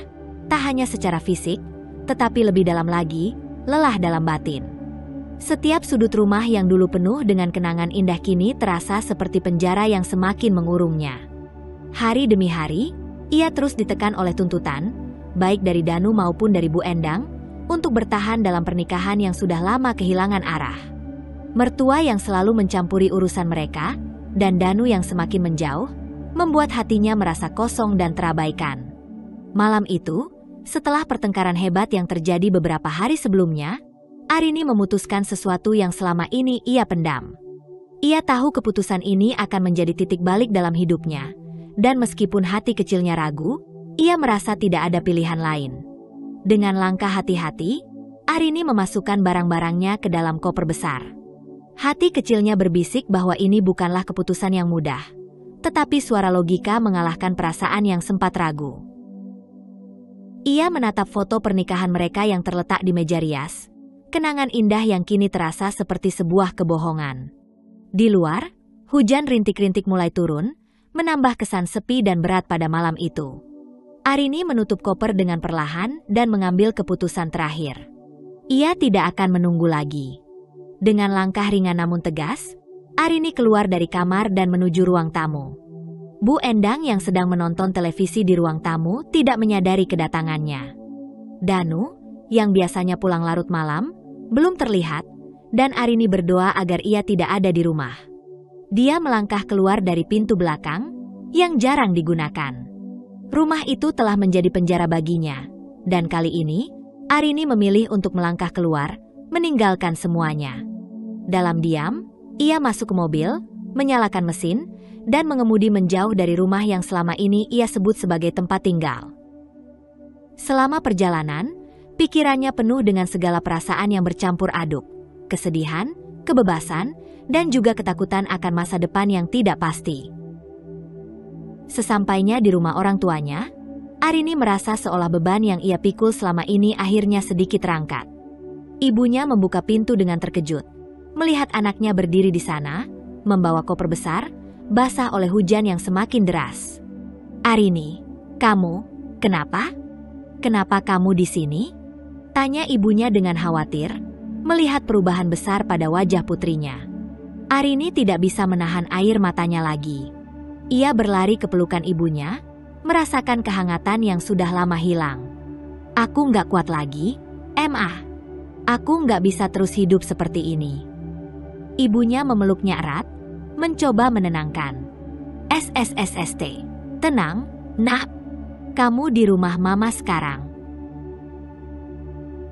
tak hanya secara fisik, tetapi lebih dalam lagi, lelah dalam batin. Setiap sudut rumah yang dulu penuh dengan kenangan indah kini terasa seperti penjara yang semakin mengurungnya. Hari demi hari, ia terus ditekan oleh tuntutan, baik dari Danu maupun dari Bu Endang, untuk bertahan dalam pernikahan yang sudah lama kehilangan arah. Mertua yang selalu mencampuri urusan mereka, dan Danu yang semakin menjauh, membuat hatinya merasa kosong dan terabaikan. Malam itu, setelah pertengkaran hebat yang terjadi beberapa hari sebelumnya, Arini memutuskan sesuatu yang selama ini ia pendam. Ia tahu keputusan ini akan menjadi titik balik dalam hidupnya, dan meskipun hati kecilnya ragu, ia merasa tidak ada pilihan lain. Dengan langkah hati-hati, Arini memasukkan barang-barangnya ke dalam koper besar. Hati kecilnya berbisik bahwa ini bukanlah keputusan yang mudah, tetapi suara logika mengalahkan perasaan yang sempat ragu. Ia menatap foto pernikahan mereka yang terletak di meja rias, kenangan indah yang kini terasa seperti sebuah kebohongan. Di luar, hujan rintik-rintik mulai turun, menambah kesan sepi dan berat pada malam itu. Arini menutup koper dengan perlahan dan mengambil keputusan terakhir. Ia tidak akan menunggu lagi. Dengan langkah ringan namun tegas, Arini keluar dari kamar dan menuju ruang tamu. Bu Endang yang sedang menonton televisi di ruang tamu tidak menyadari kedatangannya. Danu, yang biasanya pulang larut malam, belum terlihat, dan Arini berdoa agar ia tidak ada di rumah. Dia melangkah keluar dari pintu belakang, yang jarang digunakan. Rumah itu telah menjadi penjara baginya, dan kali ini, Arini memilih untuk melangkah keluar, meninggalkan semuanya. Dalam diam, ia masuk ke mobil, menyalakan mesin, dan mengemudi menjauh dari rumah yang selama ini ia sebut sebagai tempat tinggal. Selama perjalanan, pikirannya penuh dengan segala perasaan yang bercampur aduk, kesedihan, kebebasan, dan juga ketakutan akan masa depan yang tidak pasti. Sesampainya di rumah orang tuanya, Arini merasa seolah beban yang ia pikul selama ini akhirnya sedikit terangkat. Ibunya membuka pintu dengan terkejut, melihat anaknya berdiri di sana, membawa koper besar, basah oleh hujan yang semakin deras. "Arini, kamu, kenapa? Kenapa kamu di sini?" tanya ibunya dengan khawatir, melihat perubahan besar pada wajah putrinya. Arini tidak bisa menahan air matanya lagi. Ia berlari ke pelukan ibunya, merasakan kehangatan yang sudah lama hilang. "Aku nggak kuat lagi, Ma. Aku nggak bisa terus hidup seperti ini." Ibunya memeluknya erat, mencoba menenangkan. "SSSST, tenang, Nak. Kamu di rumah Mama sekarang.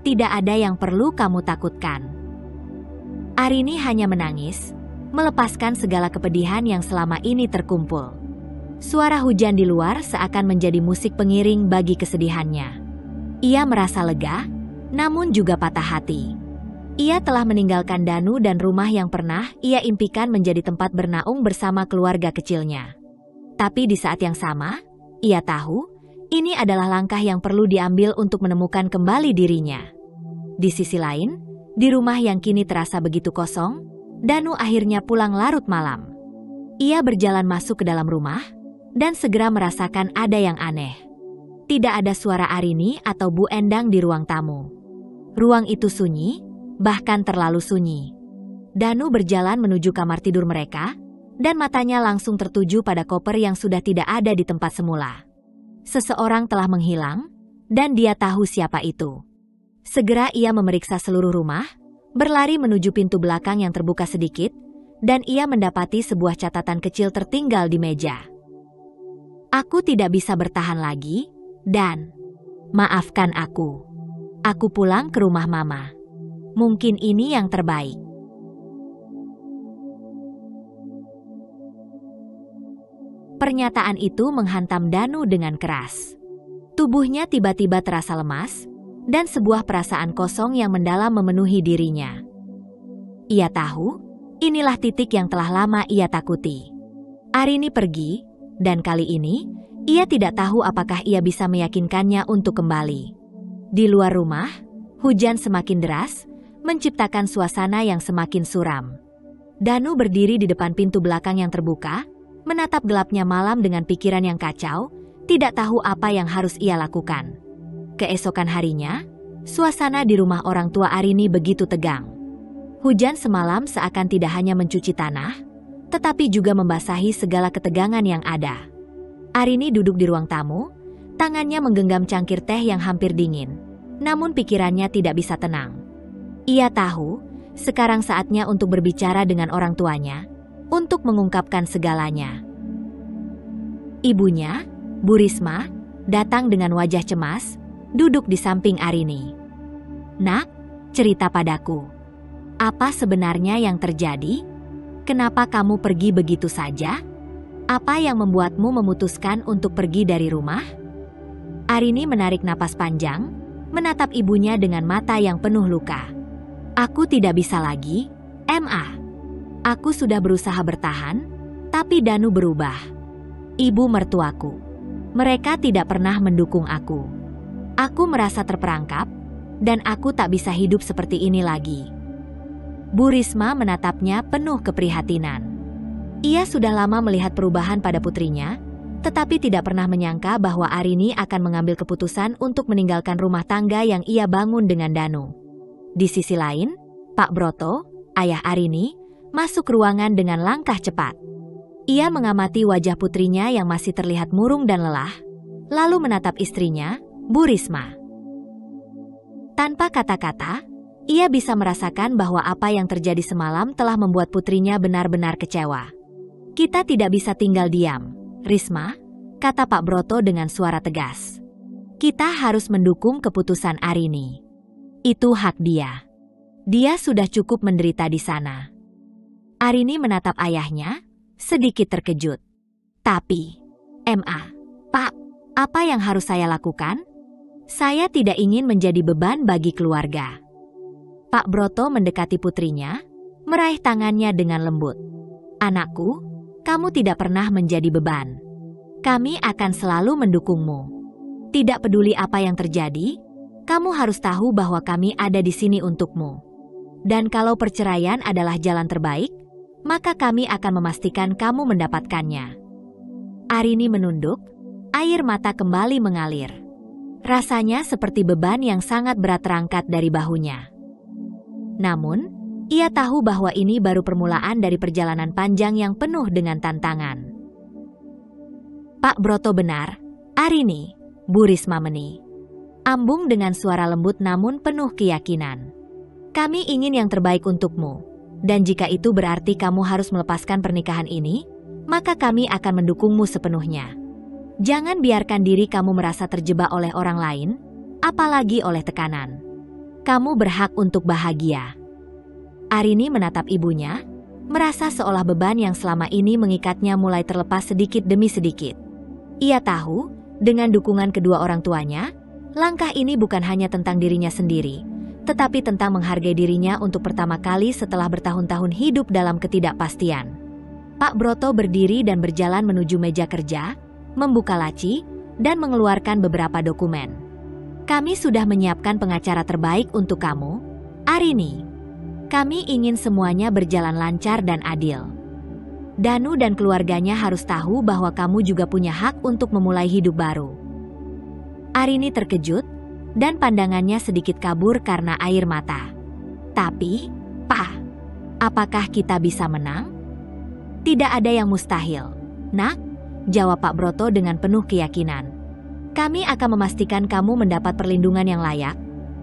Tidak ada yang perlu kamu takutkan." Arini hanya menangis, melepaskan segala kepedihan yang selama ini terkumpul. Suara hujan di luar seakan menjadi musik pengiring bagi kesedihannya. Ia merasa lega, namun juga patah hati. Ia telah meninggalkan Danu dan rumah yang pernah ia impikan menjadi tempat bernaung bersama keluarga kecilnya. Tapi di saat yang sama, ia tahu ini adalah langkah yang perlu diambil untuk menemukan kembali dirinya. Di sisi lain, di rumah yang kini terasa begitu kosong, Danu akhirnya pulang larut malam. Ia berjalan masuk ke dalam rumah, dan segera merasakan ada yang aneh. Tidak ada suara Arini atau Bu Endang di ruang tamu. Ruang itu sunyi, bahkan terlalu sunyi. Danu berjalan menuju kamar tidur mereka, dan matanya langsung tertuju pada koper yang sudah tidak ada di tempat semula. Seseorang telah menghilang, dan dia tahu siapa itu. Segera ia memeriksa seluruh rumah, berlari menuju pintu belakang yang terbuka sedikit, dan ia mendapati sebuah catatan kecil tertinggal di meja. Aku tidak bisa bertahan lagi, dan maafkan aku. Aku pulang ke rumah mama. Mungkin ini yang terbaik. Pernyataan itu menghantam Danu dengan keras. Tubuhnya tiba-tiba terasa lemas, dan sebuah perasaan kosong yang mendalam memenuhi dirinya. Ia tahu, inilah titik yang telah lama ia takuti. Arini pergi, dan kali ini, ia tidak tahu apakah ia bisa meyakinkannya untuk kembali. Di luar rumah, hujan semakin deras, menciptakan suasana yang semakin suram. Danu berdiri di depan pintu belakang yang terbuka, menatap gelapnya malam dengan pikiran yang kacau, tidak tahu apa yang harus ia lakukan. Keesokan harinya, suasana di rumah orang tua Arini begitu tegang. Hujan semalam seakan tidak hanya mencuci tanah, tetapi juga membasahi segala ketegangan yang ada. Arini duduk di ruang tamu, tangannya menggenggam cangkir teh yang hampir dingin, namun pikirannya tidak bisa tenang. Ia tahu, sekarang saatnya untuk berbicara dengan orang tuanya, untuk mengungkapkan segalanya. Ibunya, Bu Risma, datang dengan wajah cemas, duduk di samping Arini. "Nak, cerita padaku. Apa sebenarnya yang terjadi? Kenapa kamu pergi begitu saja? Apa yang membuatmu memutuskan untuk pergi dari rumah?" Arini menarik napas panjang, menatap ibunya dengan mata yang penuh luka. "Aku tidak bisa lagi, Ma. Aku sudah berusaha bertahan, tapi Danu berubah. Ibu mertuaku. Mereka tidak pernah mendukung aku. Aku merasa terperangkap, dan aku tak bisa hidup seperti ini lagi." Bu Risma menatapnya penuh keprihatinan. Ia sudah lama melihat perubahan pada putrinya, tetapi tidak pernah menyangka bahwa Arini akan mengambil keputusan untuk meninggalkan rumah tangga yang ia bangun dengan Danu. Di sisi lain, Pak Broto, ayah Arini, masuk ruangan dengan langkah cepat. Ia mengamati wajah putrinya yang masih terlihat murung dan lelah, lalu menatap istrinya, Bu Risma. Tanpa kata-kata, ia bisa merasakan bahwa apa yang terjadi semalam telah membuat putrinya benar-benar kecewa. "Kita tidak bisa tinggal diam, Risma," kata Pak Broto dengan suara tegas. "Kita harus mendukung keputusan Arini. Itu hak dia. Dia sudah cukup menderita di sana." Arini menatap ayahnya, sedikit terkejut. "Tapi, Ma, Pak, apa yang harus saya lakukan? Saya tidak ingin menjadi beban bagi keluarga." Pak Broto mendekati putrinya, meraih tangannya dengan lembut. "Anakku, kamu tidak pernah menjadi beban. Kami akan selalu mendukungmu. Tidak peduli apa yang terjadi, kamu harus tahu bahwa kami ada di sini untukmu. Dan kalau perceraian adalah jalan terbaik, maka kami akan memastikan kamu mendapatkannya." Arini menunduk, air mata kembali mengalir. Rasanya seperti beban yang sangat berat terangkat dari bahunya. Namun, ia tahu bahwa ini baru permulaan dari perjalanan panjang yang penuh dengan tantangan. "Pak Broto benar, Arini," Bu Risma meni. Ambung dengan suara lembut namun penuh keyakinan. "Kami ingin yang terbaik untukmu, dan jika itu berarti kamu harus melepaskan pernikahan ini, maka kami akan mendukungmu sepenuhnya. Jangan biarkan diri kamu merasa terjebak oleh orang lain, apalagi oleh tekanan. Kamu berhak untuk bahagia." Arini menatap ibunya, merasa seolah beban yang selama ini mengikatnya mulai terlepas sedikit demi sedikit. Ia tahu, dengan dukungan kedua orang tuanya, langkah ini bukan hanya tentang dirinya sendiri, tetapi tentang menghargai dirinya untuk pertama kali setelah bertahun-tahun hidup dalam ketidakpastian. Pak Broto berdiri dan berjalan menuju meja kerja, membuka laci, dan mengeluarkan beberapa dokumen. "Kami sudah menyiapkan pengacara terbaik untuk kamu, Arini. Kami ingin semuanya berjalan lancar dan adil. Danu dan keluarganya harus tahu bahwa kamu juga punya hak untuk memulai hidup baru." Arini terkejut, dan pandangannya sedikit kabur karena air mata. Tapi, Pak, apakah kita bisa menang? Tidak ada yang mustahil, Nak, jawab Pak Broto dengan penuh keyakinan. Kami akan memastikan kamu mendapat perlindungan yang layak,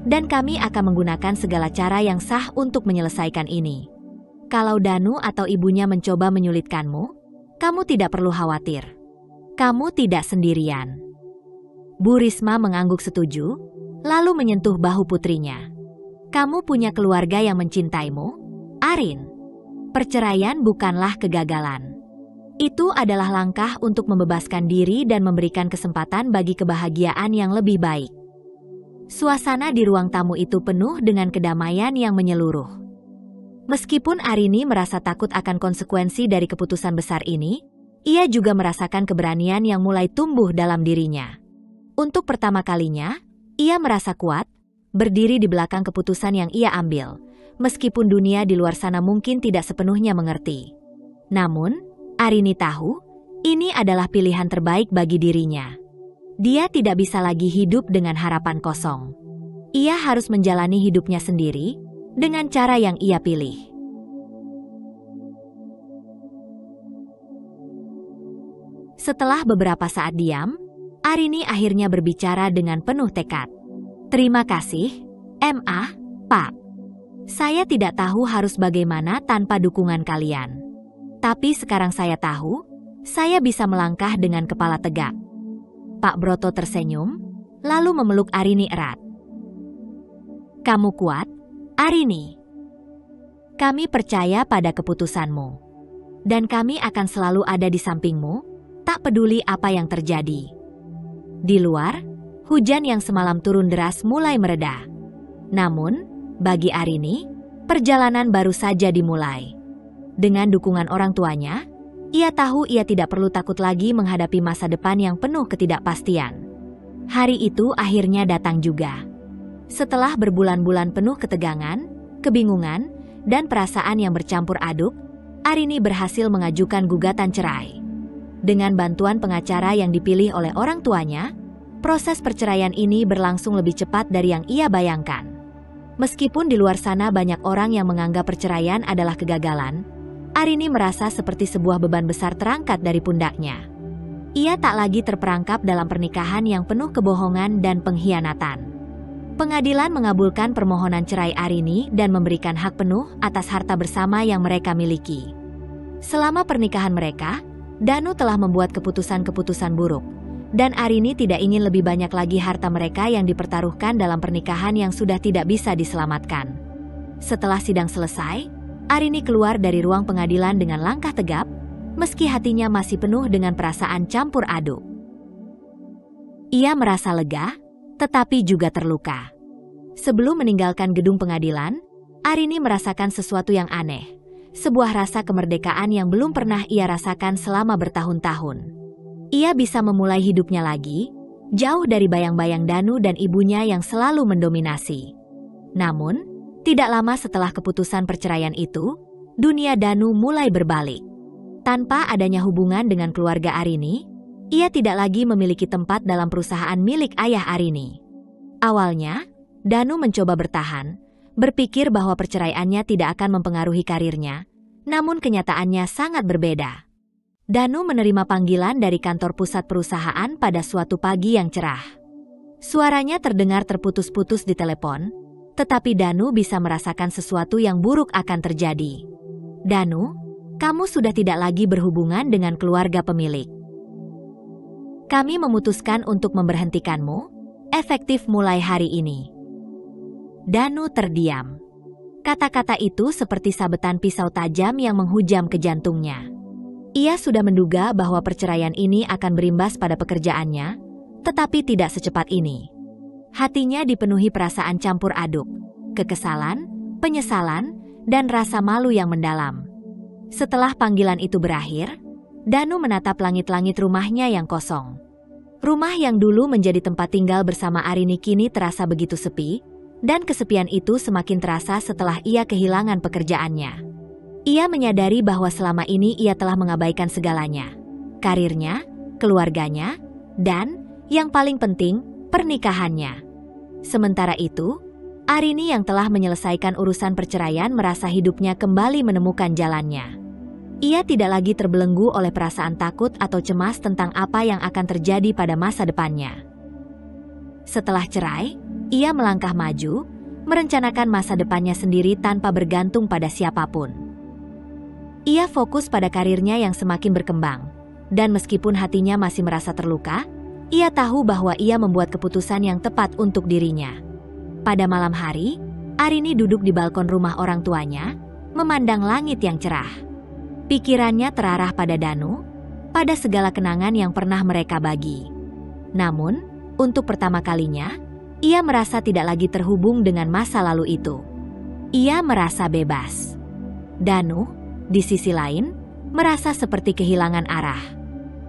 dan kami akan menggunakan segala cara yang sah untuk menyelesaikan ini. Kalau Danu atau ibunya mencoba menyulitkanmu, kamu tidak perlu khawatir. Kamu tidak sendirian. Bu Risma mengangguk setuju, lalu menyentuh bahu putrinya. Kamu punya keluarga yang mencintaimu, Arin. Perceraian bukanlah kegagalan. Itu adalah langkah untuk membebaskan diri dan memberikan kesempatan bagi kebahagiaan yang lebih baik. Suasana di ruang tamu itu penuh dengan kedamaian yang menyeluruh. Meskipun Arini merasa takut akan konsekuensi dari keputusan besar ini, ia juga merasakan keberanian yang mulai tumbuh dalam dirinya. Untuk pertama kalinya, ia merasa kuat, berdiri di belakang keputusan yang ia ambil, meskipun dunia di luar sana mungkin tidak sepenuhnya mengerti. Namun, Arini tahu, ini adalah pilihan terbaik bagi dirinya. Dia tidak bisa lagi hidup dengan harapan kosong. Ia harus menjalani hidupnya sendiri, dengan cara yang ia pilih. Setelah beberapa saat diam, Arini akhirnya berbicara dengan penuh tekad. Terima kasih, Ma, Pak. Saya tidak tahu harus bagaimana tanpa dukungan kalian. Tapi sekarang saya tahu, saya bisa melangkah dengan kepala tegak. Pak Broto tersenyum, lalu memeluk Arini erat. Kamu kuat, Arini. Kami percaya pada keputusanmu. Dan kami akan selalu ada di sampingmu, tak peduli apa yang terjadi. Di luar, hujan yang semalam turun deras mulai mereda. Namun, bagi Arini, perjalanan baru saja dimulai. Dengan dukungan orang tuanya, ia tahu ia tidak perlu takut lagi menghadapi masa depan yang penuh ketidakpastian. Hari itu akhirnya datang juga. Setelah berbulan-bulan penuh ketegangan, kebingungan, dan perasaan yang bercampur aduk, Arini berhasil mengajukan gugatan cerai. Dengan bantuan pengacara yang dipilih oleh orang tuanya, proses perceraian ini berlangsung lebih cepat dari yang ia bayangkan. Meskipun di luar sana banyak orang yang menganggap perceraian adalah kegagalan, Arini merasa seperti sebuah beban besar terangkat dari pundaknya. Ia tak lagi terperangkap dalam pernikahan yang penuh kebohongan dan pengkhianatan. Pengadilan mengabulkan permohonan cerai Arini dan memberikan hak penuh atas harta bersama yang mereka miliki. Selama pernikahan mereka, Danu telah membuat keputusan-keputusan buruk, dan Arini tidak ingin lebih banyak lagi harta mereka yang dipertaruhkan dalam pernikahan yang sudah tidak bisa diselamatkan. Setelah sidang selesai, Arini keluar dari ruang pengadilan dengan langkah tegap, meski hatinya masih penuh dengan perasaan campur aduk. Ia merasa lega, tetapi juga terluka. Sebelum meninggalkan gedung pengadilan, Arini merasakan sesuatu yang aneh. Sebuah rasa kemerdekaan yang belum pernah ia rasakan selama bertahun-tahun. Ia bisa memulai hidupnya lagi, jauh dari bayang-bayang Danu dan ibunya yang selalu mendominasi. Namun, tidak lama setelah keputusan perceraian itu, dunia Danu mulai berbalik. Tanpa adanya hubungan dengan keluarga Arini, ia tidak lagi memiliki tempat dalam perusahaan milik ayah Arini. Awalnya, Danu mencoba bertahan, berpikir bahwa perceraiannya tidak akan mempengaruhi karirnya, namun kenyataannya sangat berbeda. Danu menerima panggilan dari kantor pusat perusahaan pada suatu pagi yang cerah. Suaranya terdengar terputus-putus di telepon, tetapi Danu bisa merasakan sesuatu yang buruk akan terjadi. Danu, kamu sudah tidak lagi berhubungan dengan keluarga pemilik. Kami memutuskan untuk memberhentikanmu, efektif mulai hari ini. Danu terdiam. Kata-kata itu seperti sabetan pisau tajam yang menghujam ke jantungnya. Ia sudah menduga bahwa perceraian ini akan berimbas pada pekerjaannya, tetapi tidak secepat ini. Hatinya dipenuhi perasaan campur aduk, kekesalan, penyesalan, dan rasa malu yang mendalam. Setelah panggilan itu berakhir, Danu menatap langit-langit rumahnya yang kosong. Rumah yang dulu menjadi tempat tinggal bersama Arini kini terasa begitu sepi, dan kesepian itu semakin terasa setelah ia kehilangan pekerjaannya. Ia menyadari bahwa selama ini ia telah mengabaikan segalanya. Karirnya, keluarganya, dan, yang paling penting, pernikahannya. Sementara itu, Arini yang telah menyelesaikan urusan perceraian merasa hidupnya kembali menemukan jalannya. Ia tidak lagi terbelenggu oleh perasaan takut atau cemas tentang apa yang akan terjadi pada masa depannya. Setelah cerai, ia melangkah maju, merencanakan masa depannya sendiri tanpa bergantung pada siapapun. Ia fokus pada karirnya yang semakin berkembang, dan meskipun hatinya masih merasa terluka, ia tahu bahwa ia membuat keputusan yang tepat untuk dirinya. Pada malam hari, Arini duduk di balkon rumah orang tuanya, memandang langit yang cerah. Pikirannya terarah pada Danu, pada segala kenangan yang pernah mereka bagi. Namun, untuk pertama kalinya, ia merasa tidak lagi terhubung dengan masa lalu itu. Ia merasa bebas. Danu, di sisi lain, merasa seperti kehilangan arah.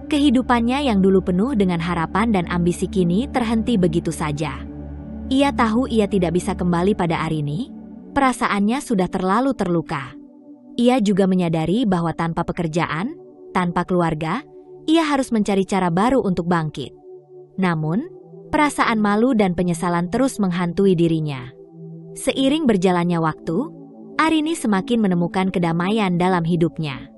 Kehidupannya yang dulu penuh dengan harapan dan ambisi kini terhenti begitu saja. Ia tahu ia tidak bisa kembali pada Arini, perasaannya sudah terlalu terluka. Ia juga menyadari bahwa tanpa pekerjaan, tanpa keluarga, ia harus mencari cara baru untuk bangkit. Namun, perasaan malu dan penyesalan terus menghantui dirinya. Seiring berjalannya waktu, Arini semakin menemukan kedamaian dalam hidupnya.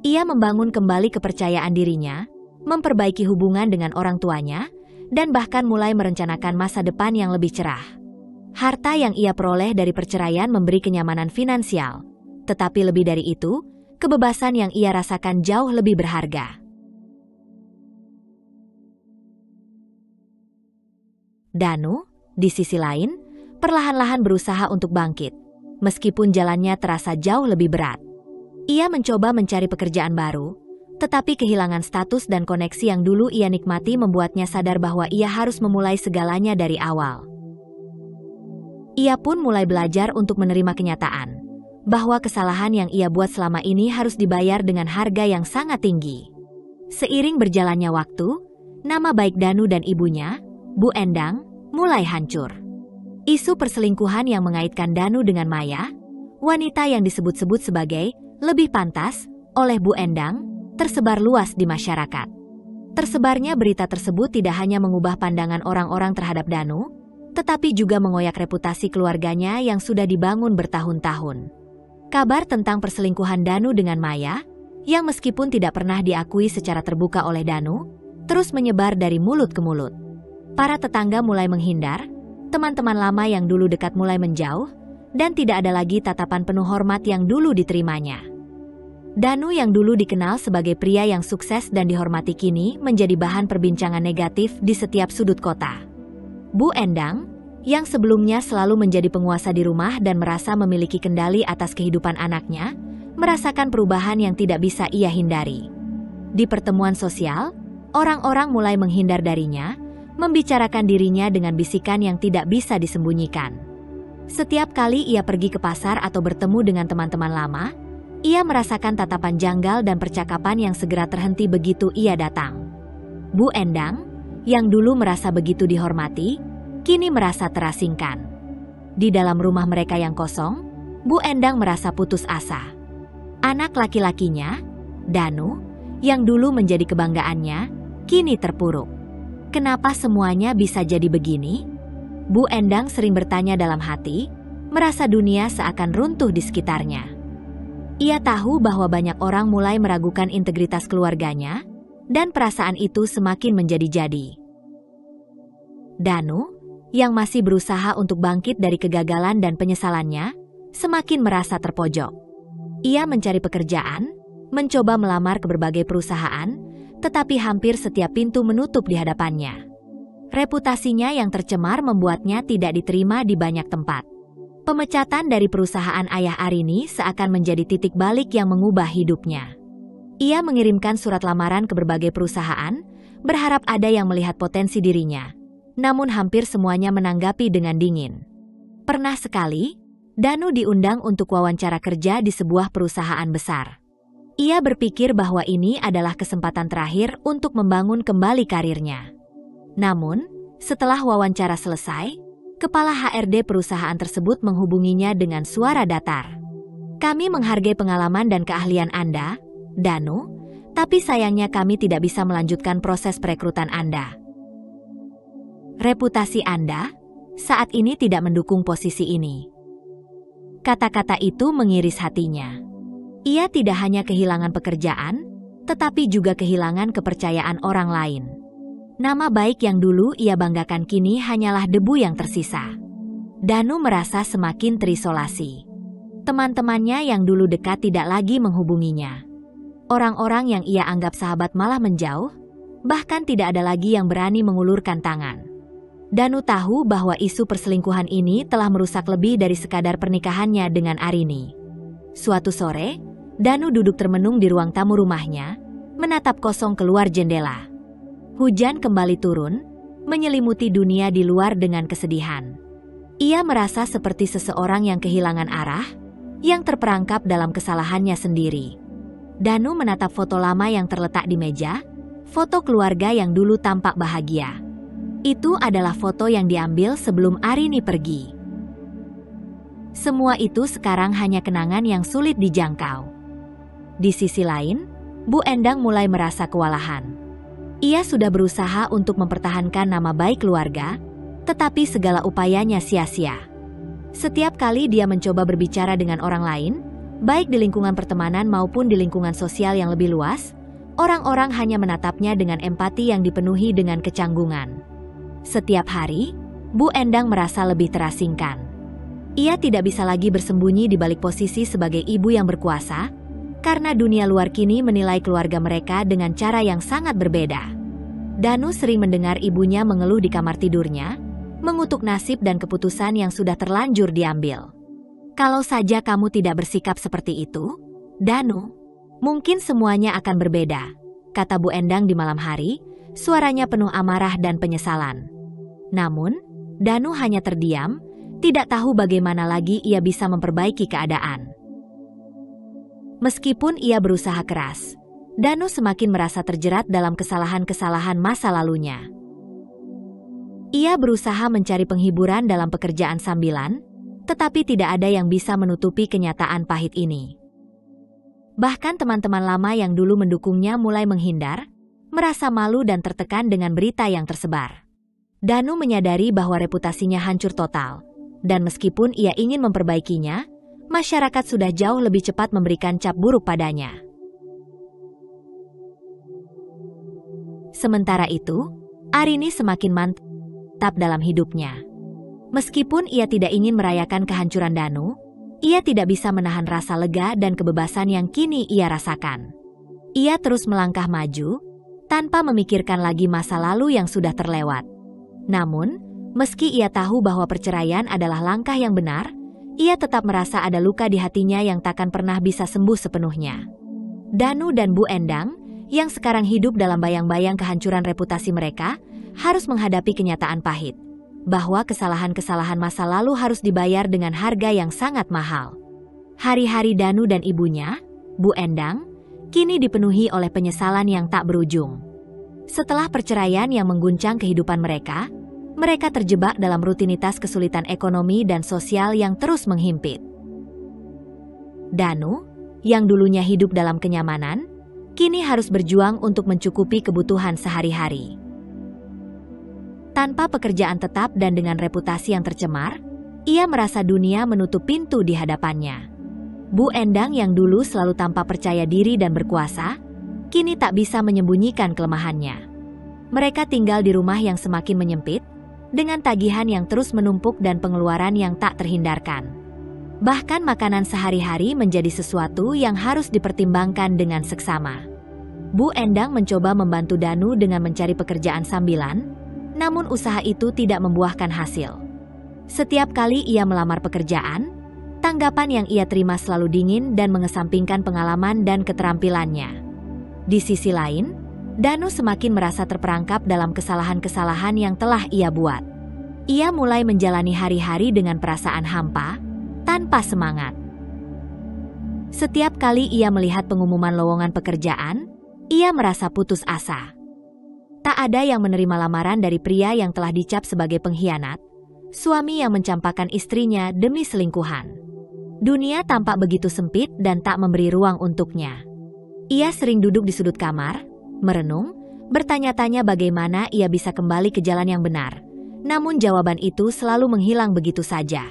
Ia membangun kembali kepercayaan dirinya, memperbaiki hubungan dengan orang tuanya, dan bahkan mulai merencanakan masa depan yang lebih cerah. Harta yang ia peroleh dari perceraian memberi kenyamanan finansial, tetapi lebih dari itu, kebebasan yang ia rasakan jauh lebih berharga. Danu, di sisi lain, perlahan-lahan berusaha untuk bangkit, meskipun jalannya terasa jauh lebih berat. Ia mencoba mencari pekerjaan baru, tetapi kehilangan status dan koneksi yang dulu ia nikmati membuatnya sadar bahwa ia harus memulai segalanya dari awal. Ia pun mulai belajar untuk menerima kenyataan bahwa kesalahan yang ia buat selama ini harus dibayar dengan harga yang sangat tinggi. Seiring berjalannya waktu, nama baik Danu dan ibunya, Bu Endang, mulai hancur. Isu perselingkuhan yang mengaitkan Danu dengan Maya, wanita yang disebut-sebut sebagai lebih pantas oleh Bu Endang, tersebar luas di masyarakat. Tersebarnya berita tersebut tidak hanya mengubah pandangan orang-orang terhadap Danu, tetapi juga mengoyak reputasi keluarganya yang sudah dibangun bertahun-tahun. Kabar tentang perselingkuhan Danu dengan Maya, yang meskipun tidak pernah diakui secara terbuka oleh Danu, terus menyebar dari mulut ke mulut. Para tetangga mulai menghindar, teman-teman lama yang dulu dekat mulai menjauh, dan tidak ada lagi tatapan penuh hormat yang dulu diterimanya. Danu yang dulu dikenal sebagai pria yang sukses dan dihormati kini menjadi bahan perbincangan negatif di setiap sudut kota. Bu Endang, yang sebelumnya selalu menjadi penguasa di rumah dan merasa memiliki kendali atas kehidupan anaknya, merasakan perubahan yang tidak bisa ia hindari. Di pertemuan sosial, orang-orang mulai menghindar darinya, membicarakan dirinya dengan bisikan yang tidak bisa disembunyikan. Setiap kali ia pergi ke pasar atau bertemu dengan teman-teman lama, ia merasakan tatapan janggal dan percakapan yang segera terhenti begitu ia datang. Bu Endang, yang dulu merasa begitu dihormati, kini merasa terasingkan. Di dalam rumah mereka yang kosong, Bu Endang merasa putus asa. Anak laki-lakinya, Danu, yang dulu menjadi kebanggaannya, kini terpuruk. Kenapa semuanya bisa jadi begini? Bu Endang sering bertanya dalam hati, merasa dunia seakan runtuh di sekitarnya. Ia tahu bahwa banyak orang mulai meragukan integritas keluarganya, dan perasaan itu semakin menjadi-jadi. Danu, yang masih berusaha untuk bangkit dari kegagalan dan penyesalannya, semakin merasa terpojok. Ia mencari pekerjaan, mencoba melamar ke berbagai perusahaan, tetapi hampir setiap pintu menutup di hadapannya. Reputasinya yang tercemar membuatnya tidak diterima di banyak tempat. Pemecatan dari perusahaan ayah Arini seakan menjadi titik balik yang mengubah hidupnya. Ia mengirimkan surat lamaran ke berbagai perusahaan, berharap ada yang melihat potensi dirinya. Namun hampir semuanya menanggapi dengan dingin. Pernah sekali, Danu diundang untuk wawancara kerja di sebuah perusahaan besar. Ia berpikir bahwa ini adalah kesempatan terakhir untuk membangun kembali karirnya. Namun, setelah wawancara selesai, Kepala HRD perusahaan tersebut menghubunginya dengan suara datar. "Kami menghargai pengalaman dan keahlian Anda, Danu, tapi sayangnya kami tidak bisa melanjutkan proses perekrutan Anda. Reputasi Anda saat ini tidak mendukung posisi ini. Kata-kata itu mengiris hatinya. Ia tidak hanya kehilangan pekerjaan, tetapi juga kehilangan kepercayaan orang lain. Nama baik yang dulu ia banggakan kini hanyalah debu yang tersisa. Danu merasa semakin terisolasi. Teman-temannya yang dulu dekat tidak lagi menghubunginya. Orang-orang yang ia anggap sahabat malah menjauh, bahkan tidak ada lagi yang berani mengulurkan tangan. Danu tahu bahwa isu perselingkuhan ini telah merusak lebih dari sekadar pernikahannya dengan Arini. Suatu sore, Danu duduk termenung di ruang tamu rumahnya, menatap kosong keluar jendela. Hujan kembali turun, menyelimuti dunia di luar dengan kesedihan. Ia merasa seperti seseorang yang kehilangan arah, yang terperangkap dalam kesalahannya sendiri. Danu menatap foto lama yang terletak di meja, foto keluarga yang dulu tampak bahagia. Itu adalah foto yang diambil sebelum Arini pergi. Semua itu sekarang hanya kenangan yang sulit dijangkau. Di sisi lain, Bu Endang mulai merasa kewalahan. Ia sudah berusaha untuk mempertahankan nama baik keluarga, tetapi segala upayanya sia-sia. Setiap kali dia mencoba berbicara dengan orang lain, baik di lingkungan pertemanan maupun di lingkungan sosial yang lebih luas, orang-orang hanya menatapnya dengan empati yang dipenuhi dengan kecanggungan. Setiap hari, Bu Endang merasa lebih terasingkan. Ia tidak bisa lagi bersembunyi di balik posisi sebagai ibu yang berkuasa, karena dunia luar kini menilai keluarga mereka dengan cara yang sangat berbeda. Danu sering mendengar ibunya mengeluh di kamar tidurnya, mengutuk nasib dan keputusan yang sudah terlanjur diambil. Kalau saja kamu tidak bersikap seperti itu, Danu, mungkin semuanya akan berbeda, kata Bu Endang di malam hari, suaranya penuh amarah dan penyesalan. Namun, Danu hanya terdiam, tidak tahu bagaimana lagi ia bisa memperbaiki keadaan. Meskipun ia berusaha keras, Danu semakin merasa terjerat dalam kesalahan-kesalahan masa lalunya. Ia berusaha mencari penghiburan dalam pekerjaan sambilan, tetapi tidak ada yang bisa menutupi kenyataan pahit ini. Bahkan teman-teman lama yang dulu mendukungnya mulai menghindar, merasa malu dan tertekan dengan berita yang tersebar. Danu menyadari bahwa reputasinya hancur total, dan meskipun ia ingin memperbaikinya, masyarakat sudah jauh lebih cepat memberikan cap buruk padanya. Sementara itu, Arini semakin mantap dalam hidupnya. Meskipun ia tidak ingin merayakan kehancuran Danu, ia tidak bisa menahan rasa lega dan kebebasan yang kini ia rasakan. Ia terus melangkah maju, tanpa memikirkan lagi masa lalu yang sudah terlewat. Namun, meski ia tahu bahwa perceraian adalah langkah yang benar, ia tetap merasa ada luka di hatinya yang takkan pernah bisa sembuh sepenuhnya. Danu dan Bu Endang, yang sekarang hidup dalam bayang-bayang kehancuran reputasi mereka, harus menghadapi kenyataan pahit, bahwa kesalahan-kesalahan masa lalu harus dibayar dengan harga yang sangat mahal. Hari-hari Danu dan ibunya, Bu Endang, kini dipenuhi oleh penyesalan yang tak berujung. Setelah perceraian yang mengguncang kehidupan mereka terjebak dalam rutinitas kesulitan ekonomi dan sosial yang terus menghimpit. Danu, yang dulunya hidup dalam kenyamanan, kini harus berjuang untuk mencukupi kebutuhan sehari-hari. Tanpa pekerjaan tetap dan dengan reputasi yang tercemar, ia merasa dunia menutup pintu di hadapannya. Bu Endang yang dulu selalu tampak percaya diri dan berkuasa, kini tak bisa menyembunyikan kelemahannya. Mereka tinggal di rumah yang semakin menyempit, dengan tagihan yang terus menumpuk dan pengeluaran yang tak terhindarkan. Bahkan makanan sehari-hari menjadi sesuatu yang harus dipertimbangkan dengan seksama. Bu Endang mencoba membantu Danu dengan mencari pekerjaan sambilan, namun usaha itu tidak membuahkan hasil. Setiap kali ia melamar pekerjaan, tanggapan yang ia terima selalu dingin dan mengesampingkan pengalaman dan keterampilannya. Di sisi lain, Danu semakin merasa terperangkap dalam kesalahan-kesalahan yang telah ia buat. Ia mulai menjalani hari-hari dengan perasaan hampa, tanpa semangat. Setiap kali ia melihat pengumuman lowongan pekerjaan, ia merasa putus asa. Tak ada yang menerima lamaran dari pria yang telah dicap sebagai pengkhianat, suami yang mencampakkan istrinya demi selingkuhan. Dunia tampak begitu sempit dan tak memberi ruang untuknya. Ia sering duduk di sudut kamar, merenung, bertanya-tanya bagaimana ia bisa kembali ke jalan yang benar, namun jawaban itu selalu menghilang begitu saja.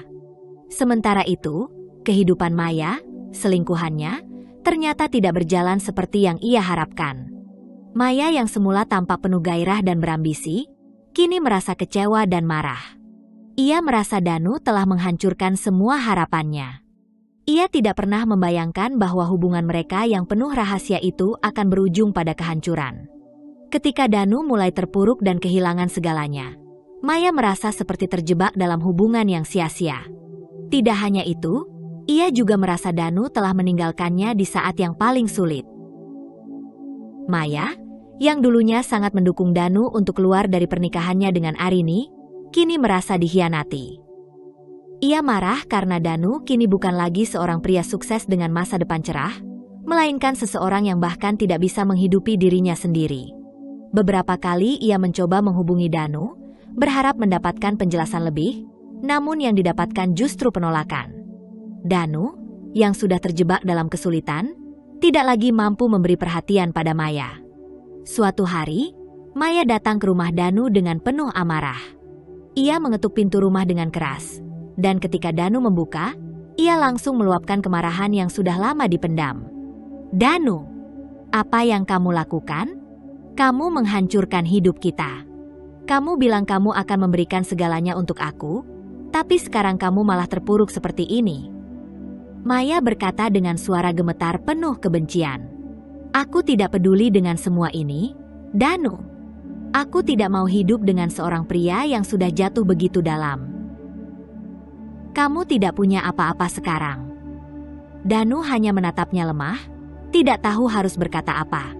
Sementara itu, kehidupan Maya, selingkuhannya, ternyata tidak berjalan seperti yang ia harapkan. Maya yang semula tampak penuh gairah dan berambisi, kini merasa kecewa dan marah. Ia merasa Danu telah menghancurkan semua harapannya. Ia tidak pernah membayangkan bahwa hubungan mereka yang penuh rahasia itu akan berujung pada kehancuran. Ketika Danu mulai terpuruk dan kehilangan segalanya, Maya merasa seperti terjebak dalam hubungan yang sia-sia. Tidak hanya itu, ia juga merasa Danu telah meninggalkannya di saat yang paling sulit. Maya, yang dulunya sangat mendukung Danu untuk keluar dari pernikahannya dengan Arini, kini merasa dikhianati. Ia marah karena Danu kini bukan lagi seorang pria sukses dengan masa depan cerah, melainkan seseorang yang bahkan tidak bisa menghidupi dirinya sendiri. Beberapa kali ia mencoba menghubungi Danu, berharap mendapatkan penjelasan lebih, namun yang didapatkan justru penolakan. Danu, yang sudah terjebak dalam kesulitan, tidak lagi mampu memberi perhatian pada Maya. Suatu hari, Maya datang ke rumah Danu dengan penuh amarah. Ia mengetuk pintu rumah dengan keras, dan ketika Danu membuka, ia langsung meluapkan kemarahan yang sudah lama dipendam. "Danu, apa yang kamu lakukan? Kamu menghancurkan hidup kita. Kamu bilang kamu akan memberikan segalanya untuk aku, tapi sekarang kamu malah terpuruk seperti ini." Maya berkata dengan suara gemetar penuh kebencian. "Aku tidak peduli dengan semua ini, Danu. Aku tidak mau hidup dengan seorang pria yang sudah jatuh begitu dalam. Kamu tidak punya apa-apa sekarang." Danu hanya menatapnya lemah, tidak tahu harus berkata apa.